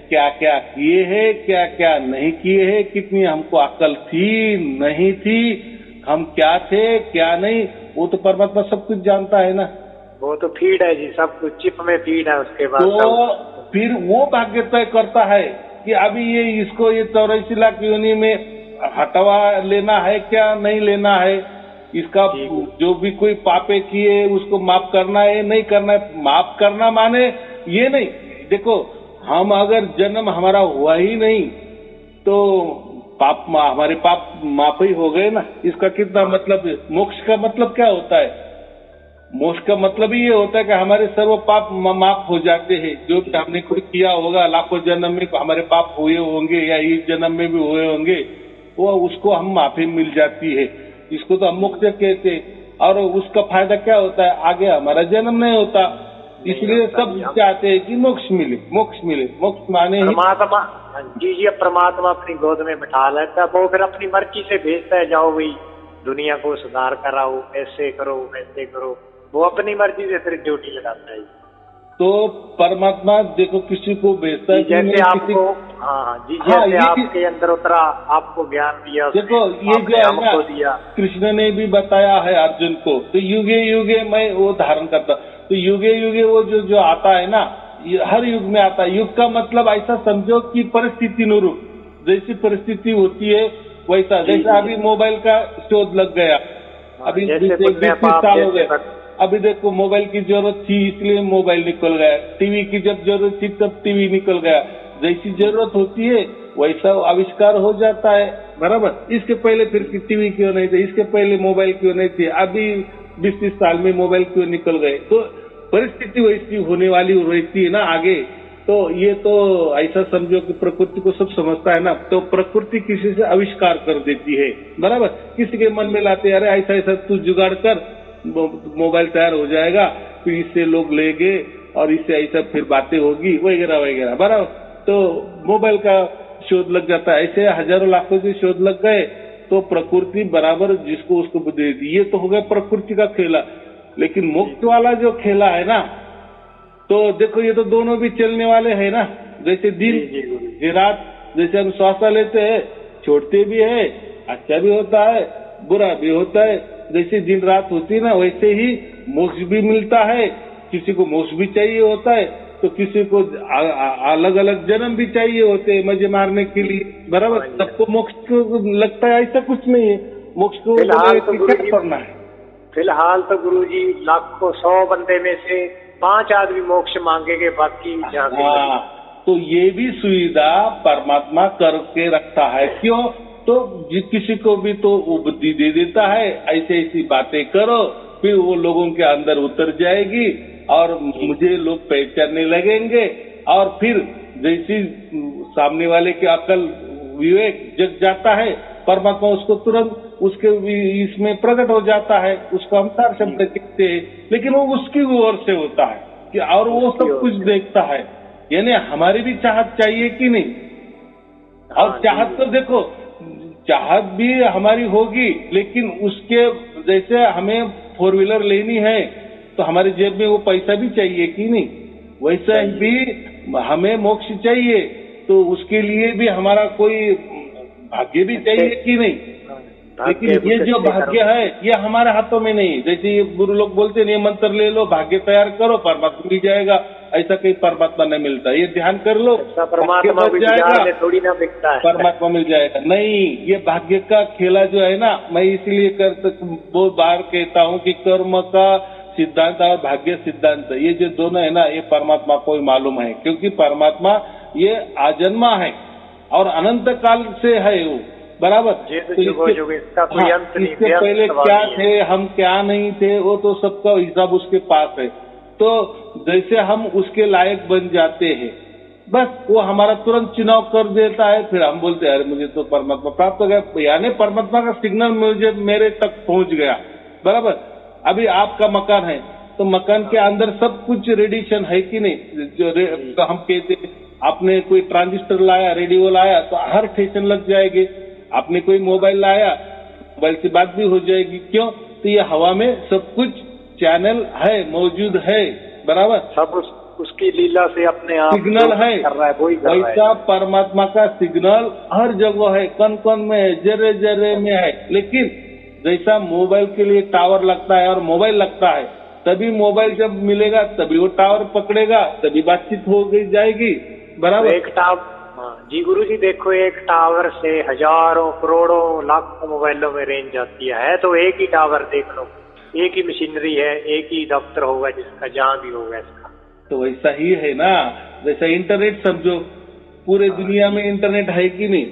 क्या क्या किए हैं, क्या क्या नहीं किए हैं, कितनी हमको अकल थी नहीं थी, हम क्या थे क्या नहीं, वो तो परमात्मा सब कुछ जानता है ना। वो तो फीड है जी, सब कुछ चिप में फीड है। उसके बाद तो फिर वो भाग्य तय करता है कि अभी ये इसको ये 84 लाख योनि में हटवा लेना है क्या नहीं लेना है, इसका जो भी कोई पापे किए उसको माफ करना है नहीं करना है। माफ करना माने ये नहीं, देखो हम अगर जन्म हमारा हुआ ही नहीं तो पाप हमारे पाप माफ ही हो गए ना। इसका कितना मतलब है? मोक्ष का मतलब क्या होता है? मोक्ष का मतलब ही ये होता है कि हमारे सर्व पाप माफ हो जाते हैं। जो भी हमने कुछ किया होगा लाखों जन्म में हमारे पाप हुए होंगे या इस जन्म में भी हुए होंगे, वो उसको हम माफी मिल जाती है। इसको तो हम मोक्ष कहते हैं। और उसका फायदा क्या होता है? आगे हमारा जन्म नहीं होता। इसलिए सब चाहते हैं कि मोक्ष मिले, मोक्ष मिले। मोक्ष माने परमात्मा जी, अब परमात्मा अपनी गोद में बिठा लेता है, वो फिर अपनी मर्जी से भेजता है, जाओ भाई दुनिया को सुधार कराओ, ऐसे करो वैसे करो। वो अपनी मर्जी से फिर ड्यूटी लगाता है। तो परमात्मा देखो किसी को भेजता है, जैसे आपको जैसे आपके अंदर उतरा, आपको ज्ञान दिया, देखो ये जो है ना दिया, कृष्ण ने भी बताया है अर्जुन को, तो युगे युगे मैं वो धारण करता। तो युगे युगे वो जो आता है ना, हर युग में आता है। युग का मतलब ऐसा समझो कि परिस्थिति अनुरूप जैसी परिस्थिति होती है वैसा। जैसा अभी मोबाइल का शोध लग गया, अभी 20 साल हो गए। अभी देखो मोबाइल की जरूरत थी इसलिए मोबाइल निकल गया, टीवी की जब जरूरत थी तब टीवी निकल गया। जैसी जरूरत होती है वैसा आविष्कार हो जाता है, बराबर। इसके पहले फिर टीवी क्यों नहीं थे, इसके पहले मोबाइल क्यों नहीं थे, अभी 20-30 साल में मोबाइल क्यों निकल गए। तो परिस्थिति वैसी होने वाली रहती है ना आगे। तो ये तो ऐसा समझो कि प्रकृति को सब समझता है ना, तो प्रकृति किसी से आविष्कार कर देती है, बराबर। किसी के मन में लाते अरे ऐसा ऐसा तू जुगाड़ कर, मोबाइल तैयार हो जाएगा, फिर इससे लोग लेंगे और इससे ऐसा फिर बातें होगी वगैरह वगैरह, बराबर। तो मोबाइल का शोध लग जाता है। ऐसे हजारों लाखों के शोध लग गए तो प्रकृति बराबर जिसको उसको दे दी। ये तो हो गया प्रकृति का खेला। लेकिन मोक्ष वाला जो खेला है ना, तो देखो ये तो दोनों भी चलने वाले हैं ना। जैसे दिन रात, जैसे हम श्वास लेते हैं, छोड़ते भी है, अच्छा भी होता है बुरा भी होता है। जैसे दिन रात होती है ना, वैसे ही मोक्ष भी मिलता है। किसी को मोक्ष भी चाहिए होता है तो किसी को अलग अलग जन्म भी चाहिए होते हैं मजे मारने के लिए, बराबर। सबको मोक्ष को लगता है ऐसा कुछ नहीं है। मोक्ष को क्या करना है? फिलहाल तो गुरुजी लाखों 100 बंदे में से 5 आदमी मोक्ष मांगेंगे, बाकी तो ये भी सुविधा परमात्मा करके रखता है। क्यों? तो किसी को भी तो वो बुद्धि दे देता है, ऐसे ऐसी बातें करो, फिर वो लोगों के अंदर उतर जाएगी और मुझे लोग पहचानने लगेंगे। और फिर जैसी सामने वाले के अकल विवेक जग जाता है, परमात्मा उसको तुरंत उसके इसमें प्रकट हो जाता है। उसको अवतार शब्द कहते हैं, लेकिन वो उसकी ओर से होता है कि और वो सब कुछ देखता है। यानी हमारी भी चाहत चाहिए कि नहीं? और चाहत तो देखो, चाहत भी हमारी होगी, लेकिन उसके जैसे हमें 4 व्हीलर लेनी है तो हमारी जेब में वो पैसा भी चाहिए कि नहीं? वैसा ही हमें मोक्ष चाहिए तो उसके लिए भी हमारा कोई भाग्य भी चाहिए कि नहीं? लेकिन ये जो भाग्य है ये हमारे हाथों में नहीं। जैसे ये गुरु लोग बोलते हैं ये मंत्र ले लो, भाग्य तैयार करो, परमात्मा मिल जाएगा। ऐसा कहीं परमात्मा नहीं मिलता। ये ध्यान कर लो, परमात्मा मिल जाएगा, थोड़ी ना बिकता है, परमात्मा मिल जाएगा। नहीं, ये भाग्य का खेला जो है ना, मैं इसलिए बहुत बार कहता हूँ कि कर्म का सिद्धांत और भाग्य सिद्धांत, ये जो दोनों है ना, ये परमात्मा को ही मालूम है। क्योंकि परमात्मा ये आजन्मा है और अनंत काल से है वो, बराबर। तो इसके पहले क्या थे, हम क्या नहीं थे, वो तो सबका हिसाब उसके पास है। तो जैसे हम उसके लायक बन जाते हैं, बस वो हमारा तुरंत चुनाव कर देता है। फिर हम बोलते हैं अरे मुझे तो परमात्मा प्राप्त हो गया, यानी परमात्मा का सिग्नल मुझे मेरे तक पहुंच गया, बराबर। अभी आपका मकान है तो तो मकान के अंदर सब कुछ रेडिएशन है कि नहीं? तो हम कहते आपने कोई ट्रांजिस्टर लाया, रेडियो लाया तो हर स्टेशन लग जाएगी। आपने कोई मोबाइल लाया, मोबाइल से बात भी हो जाएगी। क्यों? तो ये हवा में सब कुछ चैनल है, मौजूद है, बराबर। सब उसकी लीला से अपने आप सिग्नल है, वैसा परमात्मा का सिग्नल हर जगह है, कण कण में है, जर्रे जर्रे में है। लेकिन जैसा मोबाइल के लिए टावर लगता है और मोबाइल लगता है, तभी मोबाइल जब मिलेगा तभी वो टावर पकड़ेगा, तभी बातचीत हो गई जाएगी, बराबर। एक टावर, जी गुरु जी देखो, एक टावर से हजारों करोड़ों लाखों मोबाइलों में रेंज आती है। तो एक ही टावर देख लो, एक ही मशीनरी है, एक ही दफ्तर होगा जिसका, जहाँ भी होगा इसका। तो वैसा ही है ना, जैसा इंटरनेट समझो, पूरे दुनिया में इंटरनेट है कि नहीं?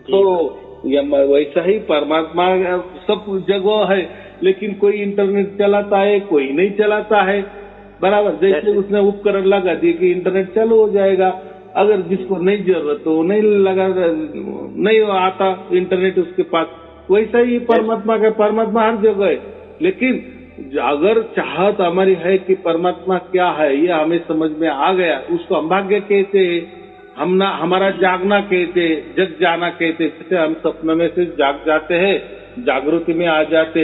तो वैसा ही परमात्मा सब जगह है, लेकिन कोई इंटरनेट चलाता है, कोई नहीं चलाता है, बराबर। जैसे उसने उपकरण लगा दिए कि इंटरनेट चालू हो जाएगा। अगर जिसको नहीं जरूरत तो नहीं लगा, नहीं आता इंटरनेट उसके पास। वैसा ही परमात्मा का, परमात्मा हर जगह है। लेकिन अगर चाहत हमारी है कि परमात्मा क्या है ये हमें समझ में आ गया, उसको हम भाग्य कहते हैं, हम ना, हमारा जागना कहते, जग जाना कहते। जैसे हम सपने में से जाग जाते हैं, जागृति में आ जाते,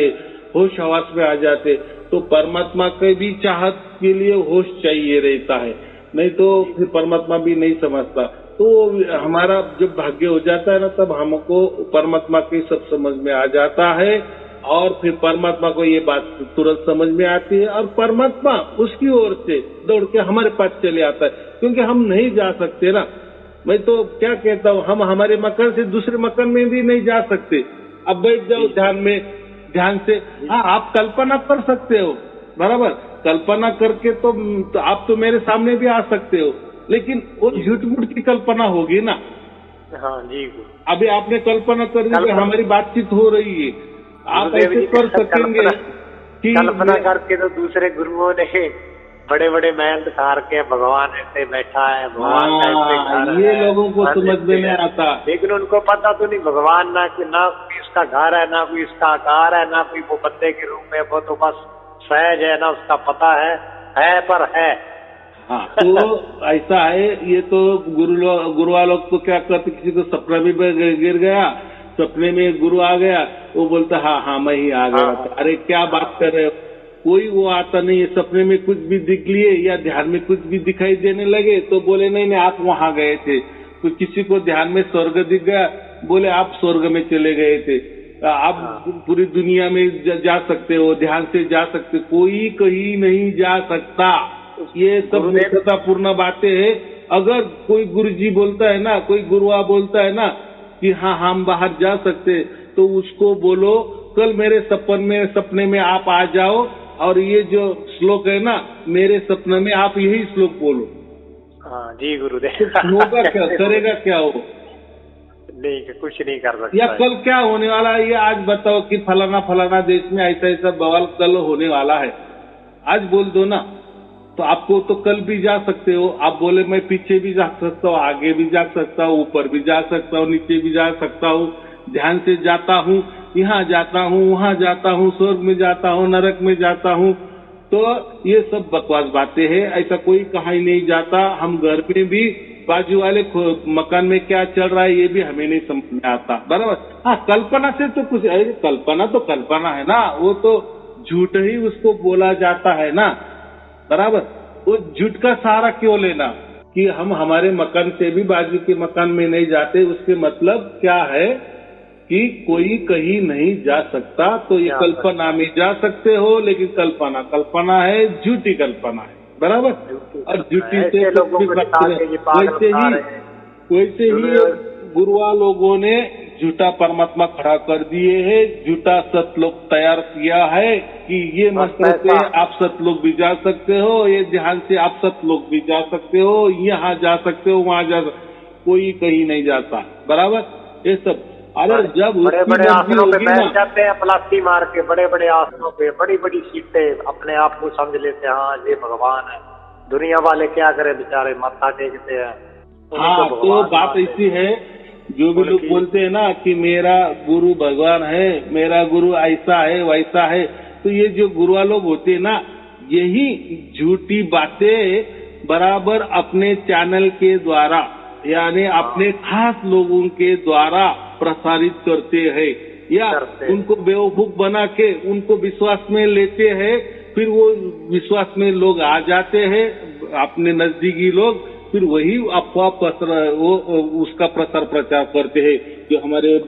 होश हवास में आ जाते, तो परमात्मा के भी चाहत के लिए होश चाहिए रहता है, नहीं तो फिर परमात्मा भी नहीं समझता। तो हमारा जब भाग्य हो जाता है ना, तब हमको परमात्मा की सब समझ में आ जाता है, और फिर परमात्मा को ये बात तुरंत समझ में आती है, और परमात्मा उसकी ओर से दौड़ के हमारे पास चले आता है। क्योंकि हम नहीं जा सकते ना, मैं तो क्या कहता हूँ, हम हमारे मकान से दूसरे मकान में भी नहीं जा सकते। अब बैठ जाओ ध्यान में, ध्यान से। हाँ, आप कल्पना कर सकते हो, बराबर। कल्पना करके तो आप तो मेरे सामने भी आ सकते हो, लेकिन वो झूठ मूठ की कल्पना होगी ना। हाँ जी। अभी आपने कल्पना कर दी कि हमारी बातचीत हो रही है, आप ऐसे कर सकेंगे कि कल्पना करके तो दूसरे गुरुओं ने बड़े बड़े महल दिखा के भगवान ऐसे बैठा है, भगवान ये लोगों को समझ में नहीं आता। लेकिन उनको पता तो नहीं भगवान ना कोई उसका घर है, ना कोई इसका आकार है, ना कोई वो बंदे के रूप में, वो तो बस सहज है, ना उसका पता है पर है। हाँ, तो ऐसा है। ये तो गुरुआ लोग तो क्या करते, किसी को सपना भी गिर गया, सपने में गुरु आ गया, वो बोलता हाँ मैं ही आ गया। अरे क्या बात कर रहे हो, कोई वो आता नहीं है। सपने में कुछ भी दिख लिए या ध्यान में कुछ भी दिखाई देने लगे तो बोले नहीं आप वहां गए थे। तो किसी को ध्यान में स्वर्ग दिख गया, बोले आप स्वर्ग में चले गए थे। आप पूरी दुनिया में जा सकते हो, ध्यान से जा सकते, कोई कहीं नहीं जा सकता। ये सब मूर्खतापूर्ण बातें हैं। अगर कोई गुरुजी बोलता है ना, कोई गुरुआ बोलता है ना कि हाँ हम बाहर जा सकते, तो उसको बोलो कल मेरे सपने में आप आ जाओ, और ये जो श्लोक है ना, मेरे सपने में आप यही श्लोक बोलो। हाँ जी गुरुदेव। होगा क्या, करेगा क्या हो? नहीं, कुछ नहीं कर सकता। या कल क्या होने वाला है ये आज बताओ कि फलाना फलाना देश में ऐसा ऐसा बवाल कल होने वाला है, आज बोल दो ना। तो आपको तो कल भी जा सकते हो। आप बोले मैं पीछे भी जा सकता हूँ, आगे भी जा सकता हूँ, ऊपर भी जा सकता हूँ, नीचे भी जा सकता हूँ, ध्यान से जाता हूँ, यहाँ जाता हूँ, वहाँ जाता हूँ, स्वर्ग में जाता हूँ, नरक में जाता हूँ। तो ये सब बकवास बातें हैं, ऐसा कोई कहीं नहीं जाता। हम घर में भी बाजू वाले मकान में क्या चल रहा है ये भी हमें नहीं समझ में आता, बराबर। हाँ, कल्पना से तो कुछ, कल्पना तो कल्पना है ना, वो तो झूठ ही उसको बोला जाता है ना, बराबर। वो झूठ का सहारा क्यों लेना कि हम हमारे मकान से भी बाजू के मकान में नहीं जाते, उसके मतलब क्या है कि कोई कहीं नहीं जा सकता। तो ये कल्पना में जा सकते हो, लेकिन कल्पना है, झूठी कल्पना है, बराबर। और झूठी से वैसे ही गुरुआ लोगों ने झूठा परमात्मा खड़ा कर दिए है, झूठा सतलोक तैयार किया है कि ये मंत्र से आप सतलोक भी जा सकते हो, ये ध्यान से आप सतलोक भी जा सकते हो, यहाँ जा सकते हो, वहाँ जा सकते, कोई कहीं नहीं जाता, बराबर। ये सब अरे जब बड़े बड़े आसनों पे बैठ जाते हैं, प्लास्टी मार के बड़े बड़े आसनों पे, बड़ी बड़ी सीटें, अपने आप को समझ लेते हैं हाँ ये भगवान है। दुनिया वाले क्या करे बेचारे, माथा टेकते हैं। हाँ, तो बात ऐसी है, जो भी लोग बोलते हैं ना कि मेरा गुरु भगवान है, मेरा गुरु ऐसा है वैसा है, तो ये जो गुरुआ लोग होते हैं ना, यही झूठी बातें बराबर अपने चैनल के द्वारा यानी अपने खास लोगों के द्वारा प्रसारित करते हैं या उनको बेवकूफ बना के उनको विश्वास में लेते हैं। फिर वो विश्वास में लोग आ जाते हैं, अपने नजदीकी लोग, फिर वही अफवाह वो उसका प्रसार प्रचार करते हैं। जो हमारे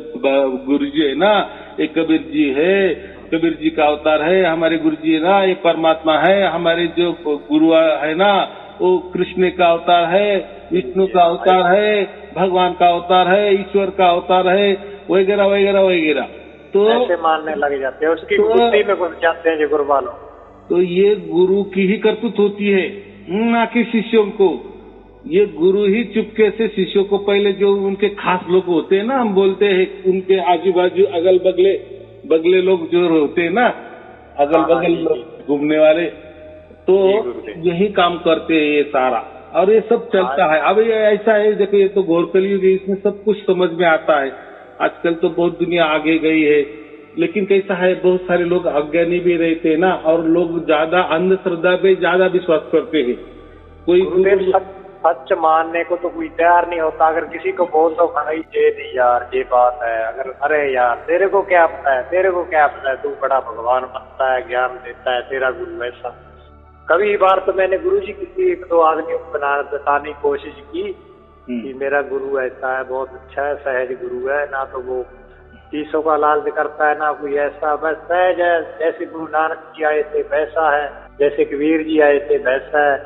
गुरु जी है ना, एक कबीर जी है, कबीर जी का अवतार है, हमारे गुरु जी है ना, ये परमात्मा है, हमारे जो गुरु है ना वो कृष्ण का अवतार है, विष्णु का अवतार है, भगवान का अवतार है, ईश्वर का अवतार है, वगैरह वगैरह वगैरह। तो ऐसे मानने लग जाते हैं, उसकी बुद्धि में घुस जाते हैं जो गुरु वालों। तो ये गुरु की ही करतूत होती है, ना कि शिष्यों को। ये गुरु ही चुपके से शिष्यों को, पहले जो उनके खास लोग होते हैं ना, हम बोलते हैं उनके आजू बाजू अगल बगले लोग जो होते हैं ना, अगल बगल घूमने वाले, तो यही काम करते हैं ये सारा। और ये सब चलता है। अब ये ऐसा है, देखो ये तो घोर कलयुग है, इसमें सब कुछ समझ में आता है। आजकल तो बहुत दुनिया आगे गई है, लेकिन कैसा है, बहुत सारे लोग अज्ञानी भी रहते हैं ना, और लोग ज्यादा अंधश्रद्धा पे ज्यादा विश्वास करते हैं। कोई सच मानने को तो कोई तैयार नहीं होता। अगर किसी को बोल दो भाई ये नहीं यार ये बात है, अगर अरे यार तेरे को क्या पता है, तेरे को क्या पता है, तू बड़ा भगवान बनता है, ज्ञान देता है, तेरा गुरु ऐसा। कभी बार तो मैंने गुरु जी की एक दो आदमी को बताने की कोशिश की कि मेरा गुरु ऐसा है, बहुत अच्छा है, सहज गुरु है ना, तो वो चीजों का लालच करता है ना कोई ऐसा, बस सहज है। जैसे गुरु नानक जी आए थे वैसा है, जैसे कबीर जी आए थे वैसा है,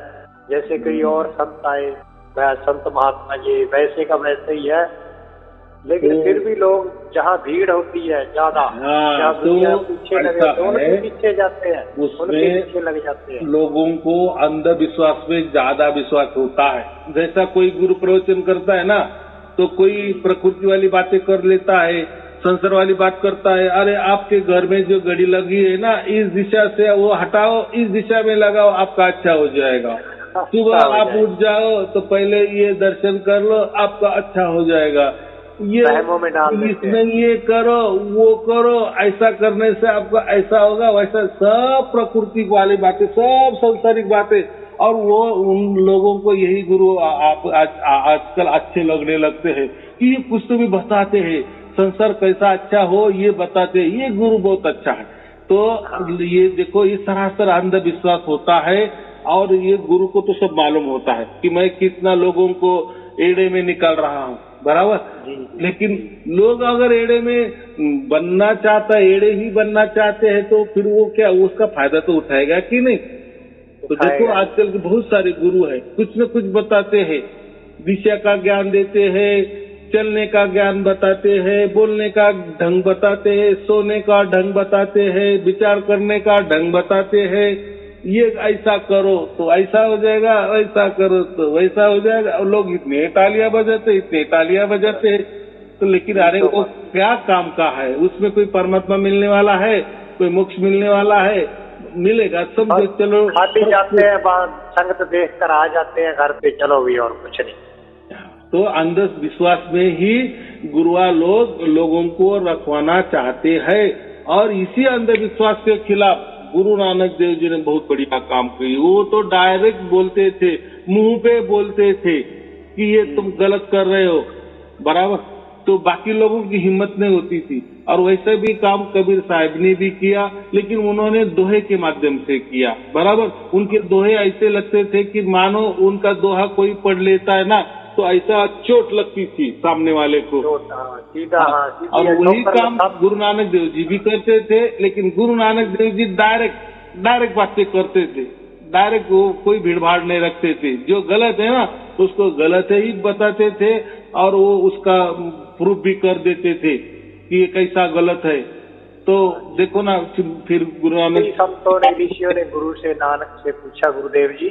जैसे कोई और संत आए, संत महात्मा जी वैसे का वैसे ही है। लेकिन फिर भी लोग जहाँ भीड़ होती है ज्यादा, पीछे लगे उनके पीछे जाते हैं, उनके पीछे लग जाते हैं। लोगों को अंधविश्वास में ज्यादा विश्वास होता है। जैसा कोई गुरु प्रवचन करता है ना, तो कोई प्रकृति वाली बातें कर लेता है, संसार वाली बात करता है। अरे आपके घर में जो घड़ी लगी है ना, इस दिशा से वो हटाओ, इस दिशा में लगाओ, आपका अच्छा हो जाएगा। सुबह आप उठ जाओ तो पहले ये दर्शन कर लो, आपका अच्छा हो जाएगा। ये इसमें ये करो, वो करो, ऐसा करने से आपका ऐसा होगा, वैसा, सब प्रकृति वाली बातें, सब सांसारिक बातें। और वो उन लोगों को यही गुरु आप आजकल अच्छे लगने लगते हैं कि ये कुछ तो भी बताते हैं, संसार कैसा अच्छा हो ये बताते हैं, ये गुरु बहुत अच्छा है। तो ये देखो, ये सरासर अंधविश्वास होता है। और ये गुरु को तो सब मालूम होता है कि मैं कितना लोगों को एड़े में निकाल रहा हूँ, बराबर। लेकिन लोग अगर एड़े में बनना चाहता है, एड़े ही बनना चाहते हैं, तो फिर वो क्या, उसका फायदा तो उठाएगा कि नहीं। तो देखो आजकल के बहुत सारे गुरु है, कुछ न कुछ बताते हैं, दिशा का ज्ञान देते हैं, चलने का ज्ञान बताते हैं, बोलने का ढंग बताते हैं, सोने का ढंग बताते हैं, विचार करने का ढंग बताते हैं। ये ऐसा करो तो ऐसा हो जाएगा, वैसा करो तो वैसा हो जाएगा। और लोग इतने तालियां बजाते, तो लेकिन अरे वो क्या काम का है, उसमें कोई परमात्मा मिलने वाला है, कोई मोक्ष मिलने वाला है, मिलेगा सब। चलो खाते जाते हैं, संगत देख कर आ जाते हैं घर पे, चलो भी, और कुछ नहीं। तो अंधविश्वास में ही गुरुआ लोग लोगों को रखवाना चाहते हैं। और इसी अंधविश्वास के खिलाफ गुरु नानक देव जी ने बहुत बढ़िया काम की। वो तो डायरेक्ट बोलते थे, मुंह पे बोलते थे कि ये तुम गलत कर रहे हो, बराबर। तो बाकी लोगों की हिम्मत नहीं होती थी। और वैसे भी काम कबीर साहब ने भी किया, लेकिन उन्होंने दोहे के माध्यम से किया, बराबर। उनके दोहे ऐसे लगते थे कि मानो उनका दोहा कोई पढ़ लेता है ना, तो ऐसा चोट लगती थी सामने वाले को। सीधा और वही काम गुरु नानक देव जी भी करते थे। लेकिन गुरु नानक देव जी डायरेक्ट बातें करते थे, डायरेक्ट वो कोई भीड़ भाड़ नहीं रखते थे। जो गलत है ना उसको गलत ही बताते थे, और वो उसका प्रूफ भी कर देते थे कि ये कैसा गलत है। तो देखो ना, फिर गुरु नानक संतों ने, ऋषियों ने गुरु से नानक से पूछा, गुरुदेव जी,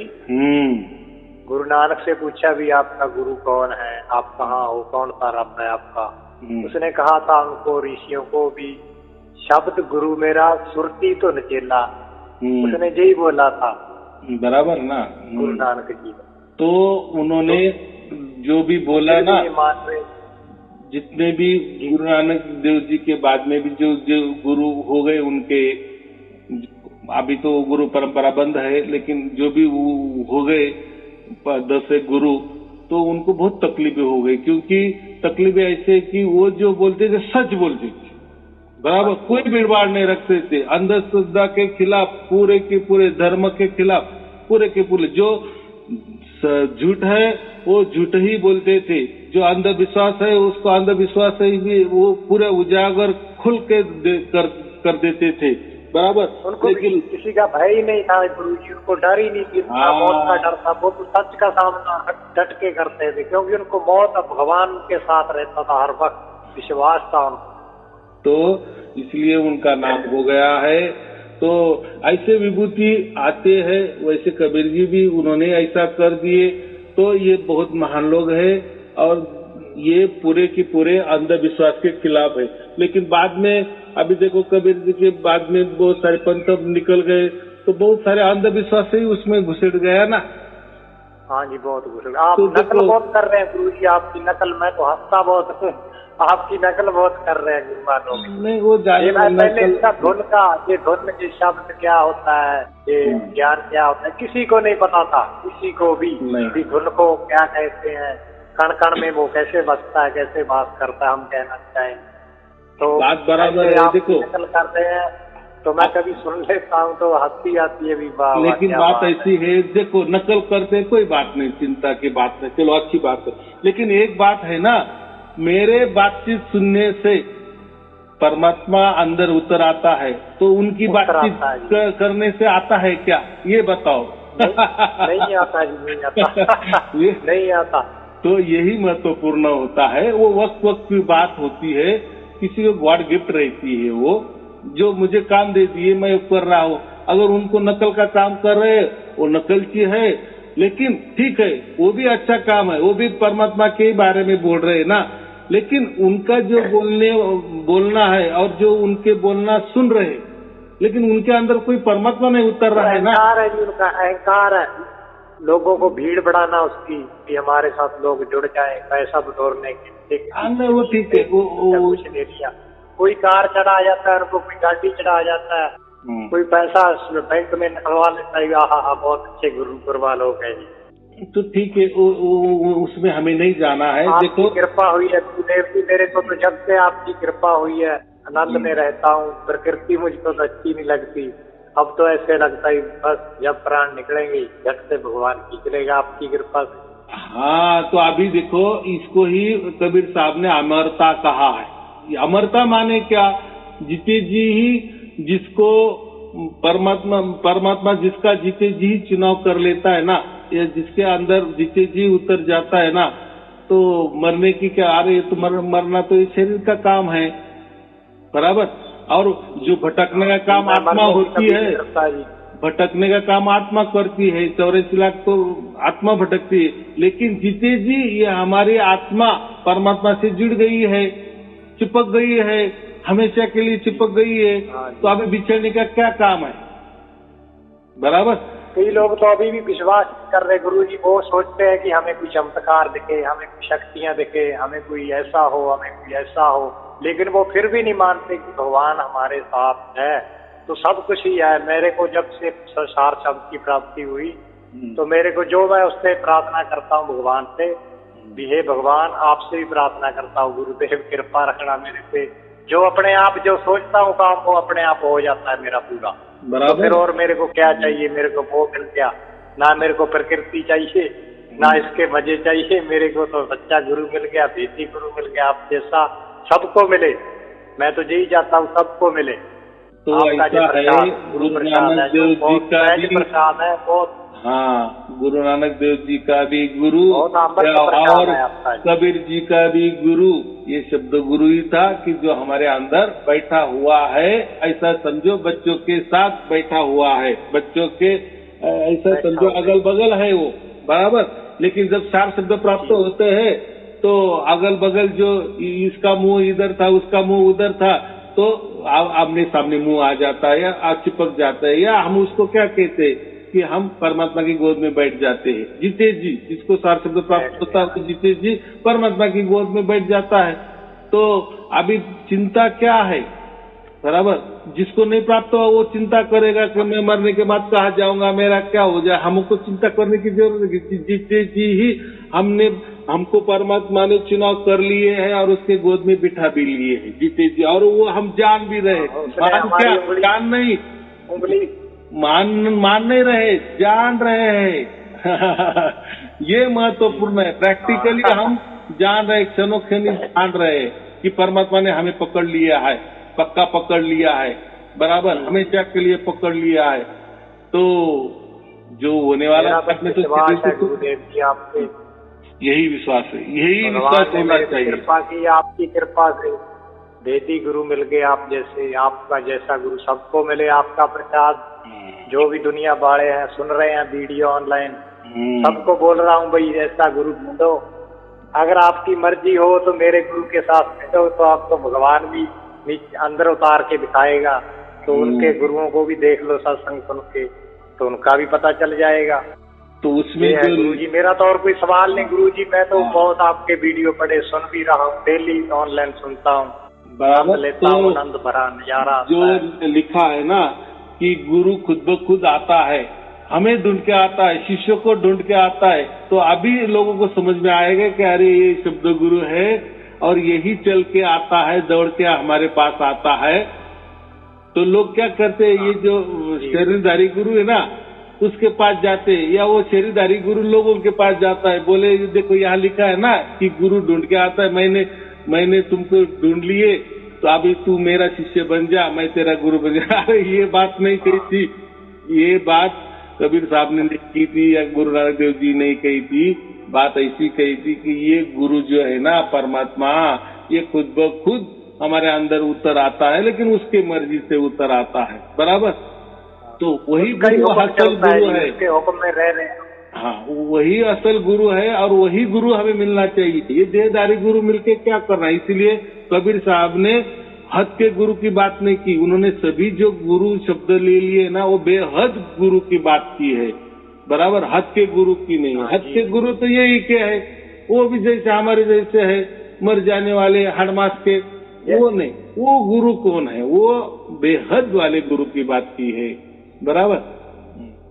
गुरु नानक से पूछा भी आपका गुरु कौन है, आप कहाँ हो, कौन सा रब है आपका। उसने कहा था उनको, ऋषियों को भी, शब्द गुरु मेरा सुरती तो नचेला। उसने यही बोला था, बराबर ना, गुरु नानक जी। तो उन्होंने जो भी बोला ना, जितने भी गुरु नानक देव जी के बाद में भी जो गुरु हो गए, उनके अभी तो गुरु परंपरा बंद है, लेकिन जो भी वो हो गए 10 एक गुरु, तो उनको बहुत तकलीफें हो गई, क्योंकि तकलीफें ऐसे कि वो जो बोलते थे सच बोलते थे, बराबर, कोई भीड़भाड़ नहीं रखते थे, अंधश्रद्धा के खिलाफ, पूरे के पूरे धर्म के खिलाफ, पूरे के पूरे जो झूठ है वो झूठ ही बोलते थे, जो अंधविश्वास है उसको अंधविश्वास ही भी वो पूरे उजागर खुल के कर देते थे, बराबर। उनको लेकिन किसी का भय ही नहीं था गुरु जी, उनको डर ही नहीं था, मौत का डर था, वो तो सच का सामना डट के करते थे, क्योंकि उनको मौत भगवान के साथ रहता था, हर वक्त विश्वास था उनको, तो इसलिए उनका नाम हो गया है। तो ऐसे विभूति आते हैं, वैसे कबीर जी भी उन्होंने ऐसा कर दिए, तो ये बहुत महान लोग हैं और ये पूरे के पूरे अंधविश्वास के खिलाफ है। लेकिन बाद में अभी देखो कबीर जी के बाद में बहुत सारे पंथ निकल गए, तो बहुत सारे अंधविश्वास ही उसमें घुसट गया ना। हाँ जी, बहुत घुसट। आप तो नकल बहुत कर रहे हैं गुरु जी, आपकी नकल, मैं तो हंसता बहुत हूँ, आपकी नकल बहुत कर रहे हैं गुरुमानों में। नहीं वो पहले इसका धुन का, ये धुन के शब्द क्या होता है, ये ज्ञान क्या होता है, किसी को नहीं पता था, किसी को भी धुन को क्या कहते हैं, कण कण में वो कैसे बसता है, कैसे बात करता है, हम कहना चाहें तो बात बराबर है। देखो नकल करते हैं तो मैं कभी सुन लेता हूँ तो हंसी आती है भी, लेकिन बात ऐसी है, देखो नकल करते कोई बात नहीं, चिंता की बात नहीं, चलो अच्छी बात है, लेकिन एक बात है ना, मेरे बातचीत सुनने से परमात्मा अंदर उतर आता है, तो उनकी बातचीत करने से आता है क्या, ये बताओ। नहीं आता जी, नहीं आता नहीं आता। तो यही महत्वपूर्ण होता है, वो वक्त वक्त की बात होती है, किसी को गॉड गिफ्ट रहती है, वो जो मुझे काम दे दिए मैं कर रहा हूँ, अगर उनको नकल का काम कर रहे वो नकलची है, लेकिन ठीक है वो भी अच्छा काम है, वो भी परमात्मा के बारे में बोल रहे हैं ना, लेकिन उनका जो बोलना है और जो उनके बोलना सुन रहे, लेकिन उनके अंदर कोई परमात्मा नहीं उतर रहा है ना। अहंकार है जी, उनका अहंकार है, लोगों को भीड़ बढ़ाना उसकी, कि हमारे साथ लोग जुड़ जाए, पैसा बटोरने के। वो ठीक है, वो कुछ ले लिया, कोई कार चढ़ा जाता है उनको, कोई गाड़ी चढ़ा जाता है, कोई पैसा बैंक में निकलवा लेता है, हाँ बहुत अच्छे गुरुकुरवा लोग हैं जी। तो ठीक है, उसमें हमें नहीं जाना है। देखो कृपा हुई है गुरुदेव जी मेरे को, तो जब से आपकी कृपा हुई है आनंद में रहता हूँ, प्रकृति मुझको तो अच्छी नहीं लगती, अब तो ऐसे लगता है बस जब प्राण निकलेंगे झट से भगवान खींच लेगा आपकी कृपा से। हाँ, तो अभी देखो इसको ही कबीर साहब ने अमरता कहा है। अमरता माने क्या, जीते जी ही जिसको परमात्मा जिसका जीते जी ही चुनाव कर लेता है ना, या जिसके अंदर जीते जी उतर जाता है ना, तो मरने की क्या, अरे तो मरना तो इस शरीर का काम है, बराबर। और जो भटकने का काम आत्मा होती है, भटकने का काम आत्मा करती है, 84 लाख तो आत्मा भटकती है, लेकिन जीते जी ये हमारी आत्मा परमात्मा से जुड़ गई है, चिपक गई है, हमेशा के लिए चिपक गई है, तो अभी बिछड़ने का क्या काम है, बराबर। कई लोग तो अभी भी विश्वास कर रहे गुरु जी, वो सोचते हैं कि हमें कोई चमत्कार दिखे, हमें कोई शक्तियां दिखे, हमें कोई ऐसा हो, हमें कोई ऐसा हो, लेकिन वो फिर भी नहीं मानते कि भगवान हमारे साथ है, तो सब कुछ ही है। मेरे को जब से सार शब्द की प्राप्ति हुई, तो मेरे को जो मैं उससे प्रार्थना करता हूँ भगवान से, हे भगवान आपसे भी प्रार्थना करता हूँ गुरुदेव कृपा रखना मेरे पे, जो अपने आप जो सोचता हूँ काम वो अपने आप हो जाता है मेरा पूरा, तो फिर और मेरे को क्या चाहिए, मेरे को वो मिल गया, ना मेरे को प्रकृति चाहिए, ना इसके मजे चाहिए, मेरे को तो सच्चा गुरु मिल गया, देसी गुरु मिल गया, आप जैसा सबको मिले, मैं तो यही चाहता हूँ सबको मिले। तो ऐसा है, गुरु नानक देव जी का भी प्रसाद है बहुत। हाँ, गुरु नानक देव जी का भी गुरु और कबीर जी का भी गुरु, ये शब्द गुरु ही था कि जो हमारे अंदर बैठा हुआ है, ऐसा समझो बच्चों के साथ बैठा हुआ है, बच्चों के ऐसा समझो अगल बगल है वो, बराबर। लेकिन जब 4 शब्द प्राप्त होते हैं तो अगल बगल जो इसका मुंह इधर था उसका मुंह उधर था, तो आमने सामने मुंह आ जाता है या चिपक जाता है, या हम उसको क्या कहते हैं कि हम परमात्मा की गोद में बैठ जाते हैं। जीते जी जिसको 4 शब्द प्राप्त होता है तो जीते जी परमात्मा की गोद में बैठ जाता है। तो अभी चिंता क्या है, बराबर। जिसको नहीं प्राप्त हुआ वो चिंता करेगा कि मैं मरने के बाद कहाँ जाऊंगा, मेरा क्या हो जाए। हमको चिंता करने की जरूरत है। जीते जी ही हमको परमात्मा ने चुनाव कर लिए हैं और उसके गोद में बिठा भी लिए हैं, जीते जी। और वो हम जान भी रहे, मान क्या, जान नहीं, उंगली मान नहीं रहे, जान रहे हैं। ये महत्वपूर्ण है। प्रैक्टिकली हम जान रहे, क्षणों क्षण जान रहे कि परमात्मा ने हमें पकड़ लिया है, पक्का पकड़ लिया है, बराबर, हमेशा के लिए पकड़ लिया है। तो जो होने वाला अपने तो गुरुदेव जी आपके यही विश्वास है, यही विश्वास होना चाहिए। कृपा की, आपकी कृपा से वेदी गुरु मिल गए आप जैसे, आपका जैसा गुरु सबको मिले। आपका प्रसाद जो भी दुनिया बाड़े हैं सुन रहे हैं वीडियो ऑनलाइन, सबको बोल रहा हूँ भाई ऐसा गुरु ढूंढो। अगर आपकी मर्जी हो तो मेरे गुरु के साथ बैठो, तो आपको भगवान भी अंदर उतार के दिखाएगा। तो उनके गुरुओं को भी देख लो सत्संग सुन के, तो उनका भी पता चल जाएगा। तो उसमें गुरु जी, मेरा तो और कोई सवाल नहीं गुरु जी, मैं तो बहुत आपके वीडियो पढ़े सुन भी रहा हूँ, डेली ऑनलाइन सुनता हूँ, बराबर लेता हूँ, आनंद भरा नजारा। जो लिखा है ना कि गुरु खुद ब खुद आता है, हमें ढूंढ के आता है, शिष्यों को ढूंढ के आता है। तो अभी लोगों को समझ में आएगा कि अरे ये शब्द गुरु है और यही चल के आता है, दौड़ के हमारे पास आता है। तो लोग क्या करते हैं, ये जो शरीरधारी गुरु है ना उसके पास जाते, या वो शरीरधारी गुरु लोगों के पास जाता है, बोले देखो यहाँ लिखा है ना कि गुरु ढूंढ के आता है, मैंने तुमको ढूंढ लिए, तो अभी तू मेरा शिष्य बन जा, मैं तेरा गुरु बन जा। अरे ये बात नहीं कही थी, ये बात कबीर साहब ने नहीं की थी या गुरु नानक देव जी नहीं कही थी। बात ऐसी कही थी कि ये गुरु जो है ना परमात्मा, ये खुद ब खुद हमारे अंदर उतर आता है, लेकिन उसके मर्जी से उतर आता है, बराबर। तो वही गुरु असल गुरु है, उसके हुक्म में रह रहे हैं। हाँ, वही असल गुरु है और वही गुरु हमें मिलना चाहिए। ये देहधारी गुरु मिलके क्या करना है। इसलिए कबीर साहब ने हद के गुरु की बात नहीं की, उन्होंने सभी जो गुरु शब्द ले लिए ना वो बेहद गुरु की बात की है, बराबर, हद के गुरु की नहीं। हद के गुरु तो यही के है, वो भी जैसे हमारे जैसे है, मर जाने वाले हड़मास के, वो नहीं। वो गुरु कौन है, वो बेहद वाले गुरु की बात की है, बराबर।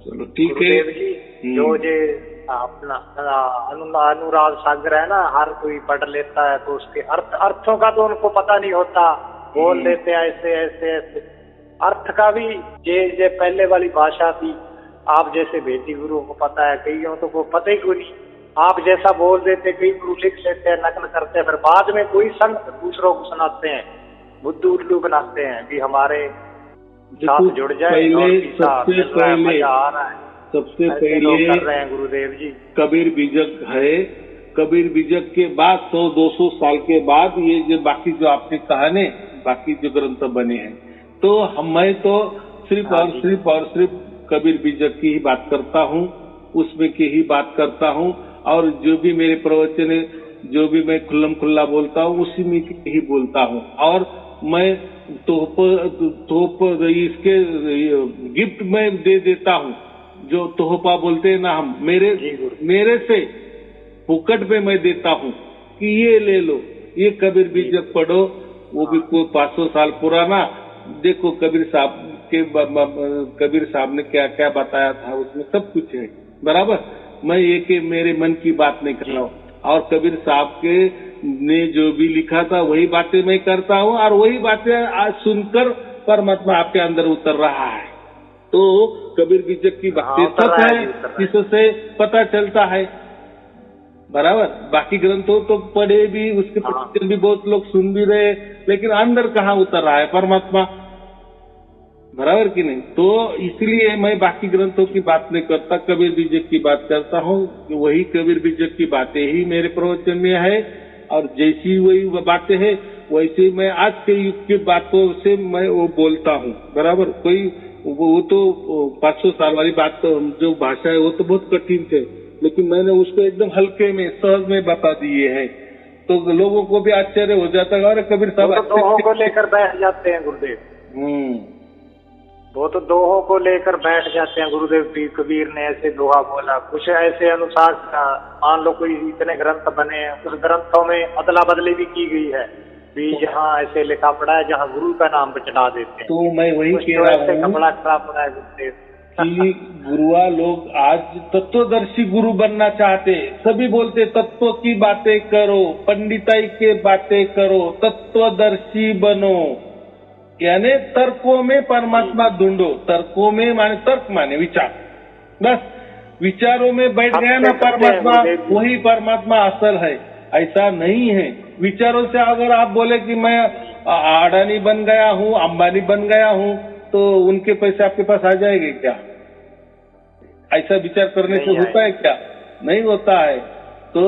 चलो ठीक है। जो जे अपना अनुराग सागर है ना, हर कोई पढ़ लेता है तो उसके अर्थों का तो उनको पता नहीं होता, बोल लेते हैं ऐसे ऐसे ऐसे। अर्थ का भी जे पहले वाली भाषा थी, आप जैसे भेदी गुरु को पता है, कईयों तो को पता ही कोई नहीं। आप जैसा बोल देते, कई गुरु लिख लेते हैं, नकल करते हैं, फिर बाद में कोई संत दूसरों को सुनाते हैं, बुद्धू उल्लू बनाते हैं भी हमारे साथ जुड़ जाए। सबसे पहले कर रहे हैं गुरुदेव जी, कबीर बीजक है। कबीर बीजक के बाद 100-200 साल के बाद ये जो बाकी जो आपने कहा ने, बाकी जो ग्रंथ बने हैं, तो मैं तो सिर्फ और सिर्फ कबीर बीजक की ही बात करता हूँ, उसमें की ही बात करता हूँ। और जो भी मेरे प्रवचन है, जो भी मैं खुल्लम खुल्ला बोलता हूँ, उसी में की ही बोलता हूँ। और मैं तोहफ इसके गिफ्ट में दे देता हूँ, जो तोहफा बोलते हैं ना हम, मेरे से फुकट में मैं देता हूँ कि ये ले लो, ये कबीर बीजक पढ़ो। वो भी कोई 500 साल पुराना, देखो कबीर साहब ने क्या क्या बताया था, उसमें सब कुछ है, बराबर। मैं ये कि मेरे मन की बात नहीं कर रहा हूँ, और कबीर साहब के ने जो भी लिखा था वही बातें मैं करता हूँ, और वही बातें आज सुनकर परमात्मा आपके अंदर उतर रहा है। तो कबीर बीजक की बातें सच है, इससे पता चलता है, बराबर। बाकी ग्रंथों तो पढ़े भी, उसके प्रवचन भी बहुत लोग सुन भी रहे, लेकिन अंदर कहाँ उतर रहा है परमात्मा, बराबर कि नहीं। तो इसलिए मैं बाकी ग्रंथों की बात नहीं करता, कबीर बीजक की बात करता हूँ। वही कबीर बीजक की बातें ही मेरे प्रवचन में है, और जैसी वही बातें है वैसे मैं आज के युग की बातों से मैं वो बोलता हूँ, बराबर। कोई वो तो 500 साल वाली बात तो जो भाषा है वो तो बहुत कठिन थे, लेकिन मैंने उसको एकदम हल्के में, सहज में बता दिए हैं, तो लोगों को भी आश्चर्य हो जाता है। और कबीर साहब दोहों को लेकर बैठ जाते हैं गुरुदेव, वो तो दोहों को लेकर बैठ जाते हैं। गुरुदेव पीर कबीर ने ऐसे दोहा बोला, कुछ ऐसे अनुसार मान लो कोई इतने ग्रंथ बने हैं, उस ग्रंथों में अदला बदली भी की गई है, भी जहाँ ऐसे लिखा पड़ा है जहाँ गुरु का नाम पे चढ़ा देते हैं। तो मैं वही कह रहा हूँ कपड़ा खराब पड़ा है कि गुरुआ लोग आज तत्वदर्शी गुरु बनना चाहते, सभी बोलते तत्व की बातें करो, पंडिताई के बातें करो, तत्वदर्शी बनो, यानी तर्कों में परमात्मा ढूंढो। तर्कों में माने तर्क माने विचार, बस विचारों में बैठ गया ना परमात्मा, वही परमात्मा असल है। ऐसा नहीं है। विचारों से अगर आप बोले कि मैं अडानी बन गया हूँ, अंबानी बन गया हूँ, तो उनके पैसे आपके पास आ जाएंगे क्या? ऐसा विचार करने से होता है क्या? नहीं होता है। तो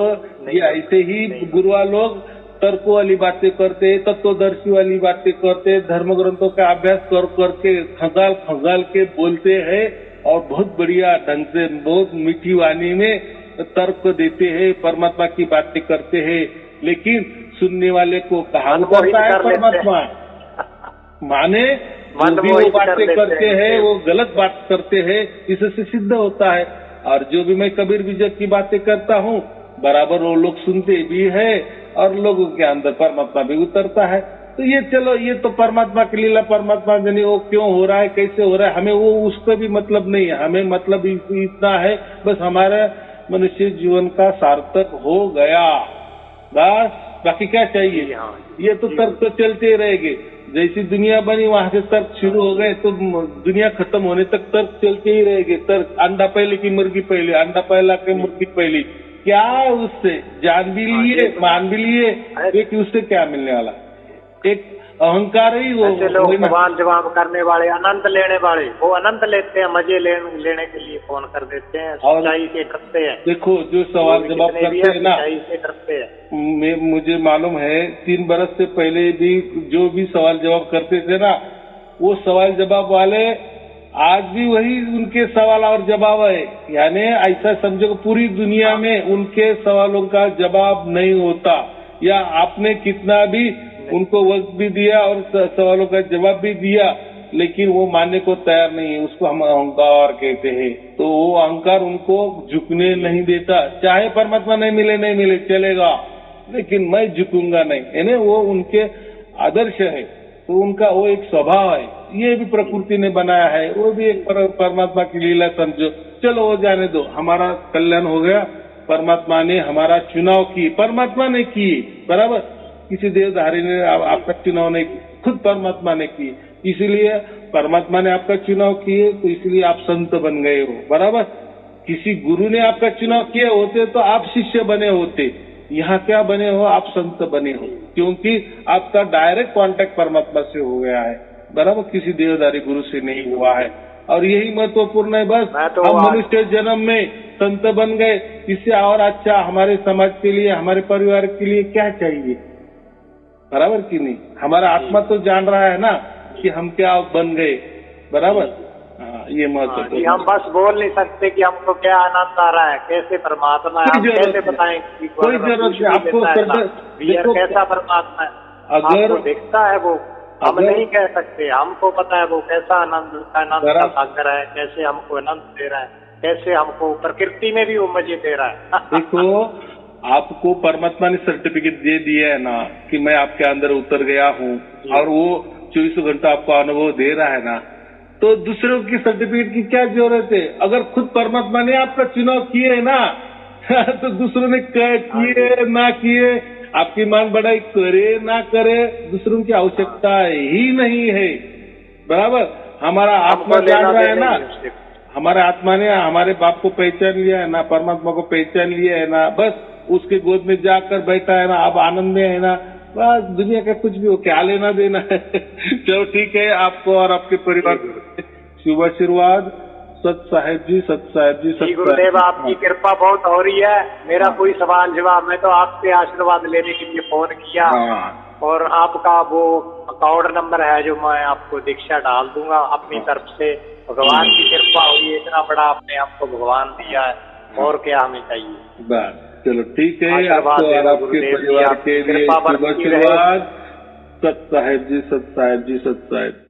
ये ऐसे ही गुरुआ लोग तर्कों वाली बातें करते, तत्वदर्शी वाली बातें करते, धर्म ग्रंथों का अभ्यास कर करके खंगाल के बोलते हैं और बहुत बढ़िया ढंग से, बहुत मीठी वाणी में तर्क देते हैं, परमात्मा की बातें करते हैं, लेकिन सुनने वाले को कहाँ उतरता है परमात्मा? माने जो भी वो बातें करते हैं वो गलत बात करते हैं, इससे सिद्ध होता है। और जो भी मैं कबीर विजय की बातें करता हूँ बराबर वो लोग सुनते भी है और लोगों के अंदर परमात्मा भी उतरता है। तो ये चलो, ये तो परमात्मा की लीला, परमात्मा जाने वो क्यों हो रहा है, कैसे हो रहा है, हमें वो उसका भी मतलब नहीं है। हमें मतलब इतना है बस हमारा मनुष्य जीवन का सार्थक हो गया, बस। बाकी क्या चाहिए? ये तो तर्क तो चलते रहेंगे। जैसी दुनिया बनी वहां से तर्क शुरू हो गए तो दुनिया खत्म होने तक तर्क चलते ही रहेंगे। तर्क, अंडा पहले की मुर्गी पहले, अंडा पहला की मुर्गी पहली, क्या उससे जान भी लिए, मान भी लिए, एक उससे क्या मिलने वाला? एक अहंकार ही वो। लोग सवाल जवाब करने वाले, आनंद लेने वाले, वो आनंद लेते हैं, मजे लेने के लिए फोन कर देते हैं, सच्चाई से डरते हैं। देखो जो सवाल जवाब करते हैं ना, सच्चाई से डरते हैं। मुझे मालूम है 3 बरस से पहले भी जो भी सवाल जवाब करते थे ना, वो सवाल जवाब वाले आज भी वही उनके सवाल और जवाब है। यानी ऐसा समझो पूरी दुनिया में उनके सवालों का जवाब नहीं होता, या आपने कितना भी उनको वक्त भी दिया और सवालों का जवाब भी दिया, लेकिन वो मानने को तैयार नहीं है। उसको हम अहंकार कहते हैं। तो वो अहंकार उनको झुकने नहीं देता। चाहे परमात्मा नहीं मिले चलेगा, लेकिन मैं झुकूंगा नहीं, यानी वो उनके आदर्श है। तो उनका वो एक स्वभाव है, ये भी प्रकृति ने बनाया है, वो भी एक परमात्मा की लीला समझो। चलो वो जाने दो, हमारा कल्याण हो गया। परमात्मा ने हमारा चुनाव किए, परमात्मा ने किए, बराबर। किसी देवधारी ने आपका चुनाव नहीं, खुद परमात्मा ने किए। इसीलिए परमात्मा ने आपका चुनाव किए, तो इसलिए आप संत बन गए हो, बराबर। किसी गुरु ने आपका चुनाव किए होते तो आप शिष्य बने होते। यहाँ क्या बने हो? आप संत बने हो, क्योंकि आपका डायरेक्ट कांटेक्ट परमात्मा से हो गया है, बराबर। किसी देवधारी गुरु से नहीं हुआ है। और यही महत्वपूर्ण है। बस हम मनुष्य जन्म में संत बन गए, इससे और अच्छा हमारे समाज के लिए, हमारे परिवार के लिए क्या चाहिए? बराबर कि नहीं? हमारा आत्मा तो जान रहा है ना कि हम क्या बन गए, बराबर। ये महत्व। हम बस बोल नहीं सकते कि हमको क्या आनंद आ रहा है, कैसे परमात्मा है, कैसे बताएं? कोई जरूरत नहीं आपको। कैसा परमात्मा है अगर दिखता है वो हम नहीं कह सकते। हमको पता है वो कैसा आनंद का सागर है, कैसे हमको आनंद दे रहा है, कैसे हमको प्रकृति में भी वो मजे दे रहा है। देखो, आपको परमात्मा ने सर्टिफिकेट दे दिया है ना कि मैं आपके अंदर उतर गया हूँ, और वो 24 घंटा आपको अनुभव दे रहा है ना, तो दूसरों की सर्टिफिकेट की क्या जरूरत है? अगर खुद परमात्मा ने आपका चुनाव किए है ना तो दूसरों ने किए ना किए, आपकी मान बढ़ाई करे ना करे, दूसरों की आवश्यकता ही नहीं है, बराबर। हमारा आत्मा जान रहा है ना, हमारे आत्मा ने हमारे बाप को पहचान लिया है ना, परमात्मा को पहचान लिया है ना, बस उसके गोद में जाकर बैठा है ना, अब आनंद में है ना, बस दुनिया का कुछ भी हो, क्या लेना देना है। चलो ठीक है, आपको और आपके परिवार को शुभ आशीर्वाद। सत साहेब जी, सत साहेब जी, सत गुरुदेव, आपकी कृपा बहुत हो रही है। मेरा कोई सवाल जवाब, मैं तो आपसे आशीर्वाद लेने के लिए फोन किया, और आपका वो अकाउंट नंबर है जो मैं आपको दीक्षा डाल दूंगा अपनी तरफ से। भगवान की कृपा हुई, इतना बड़ा आपने आपको भगवान दिया है, और क्या हमें चाहिए? बस चलो ठीक है, आपको और आपके परिवार के लिए शुभ आशीर्वाद। सत साहेब जी, सत साहेब जी, सत साहेब।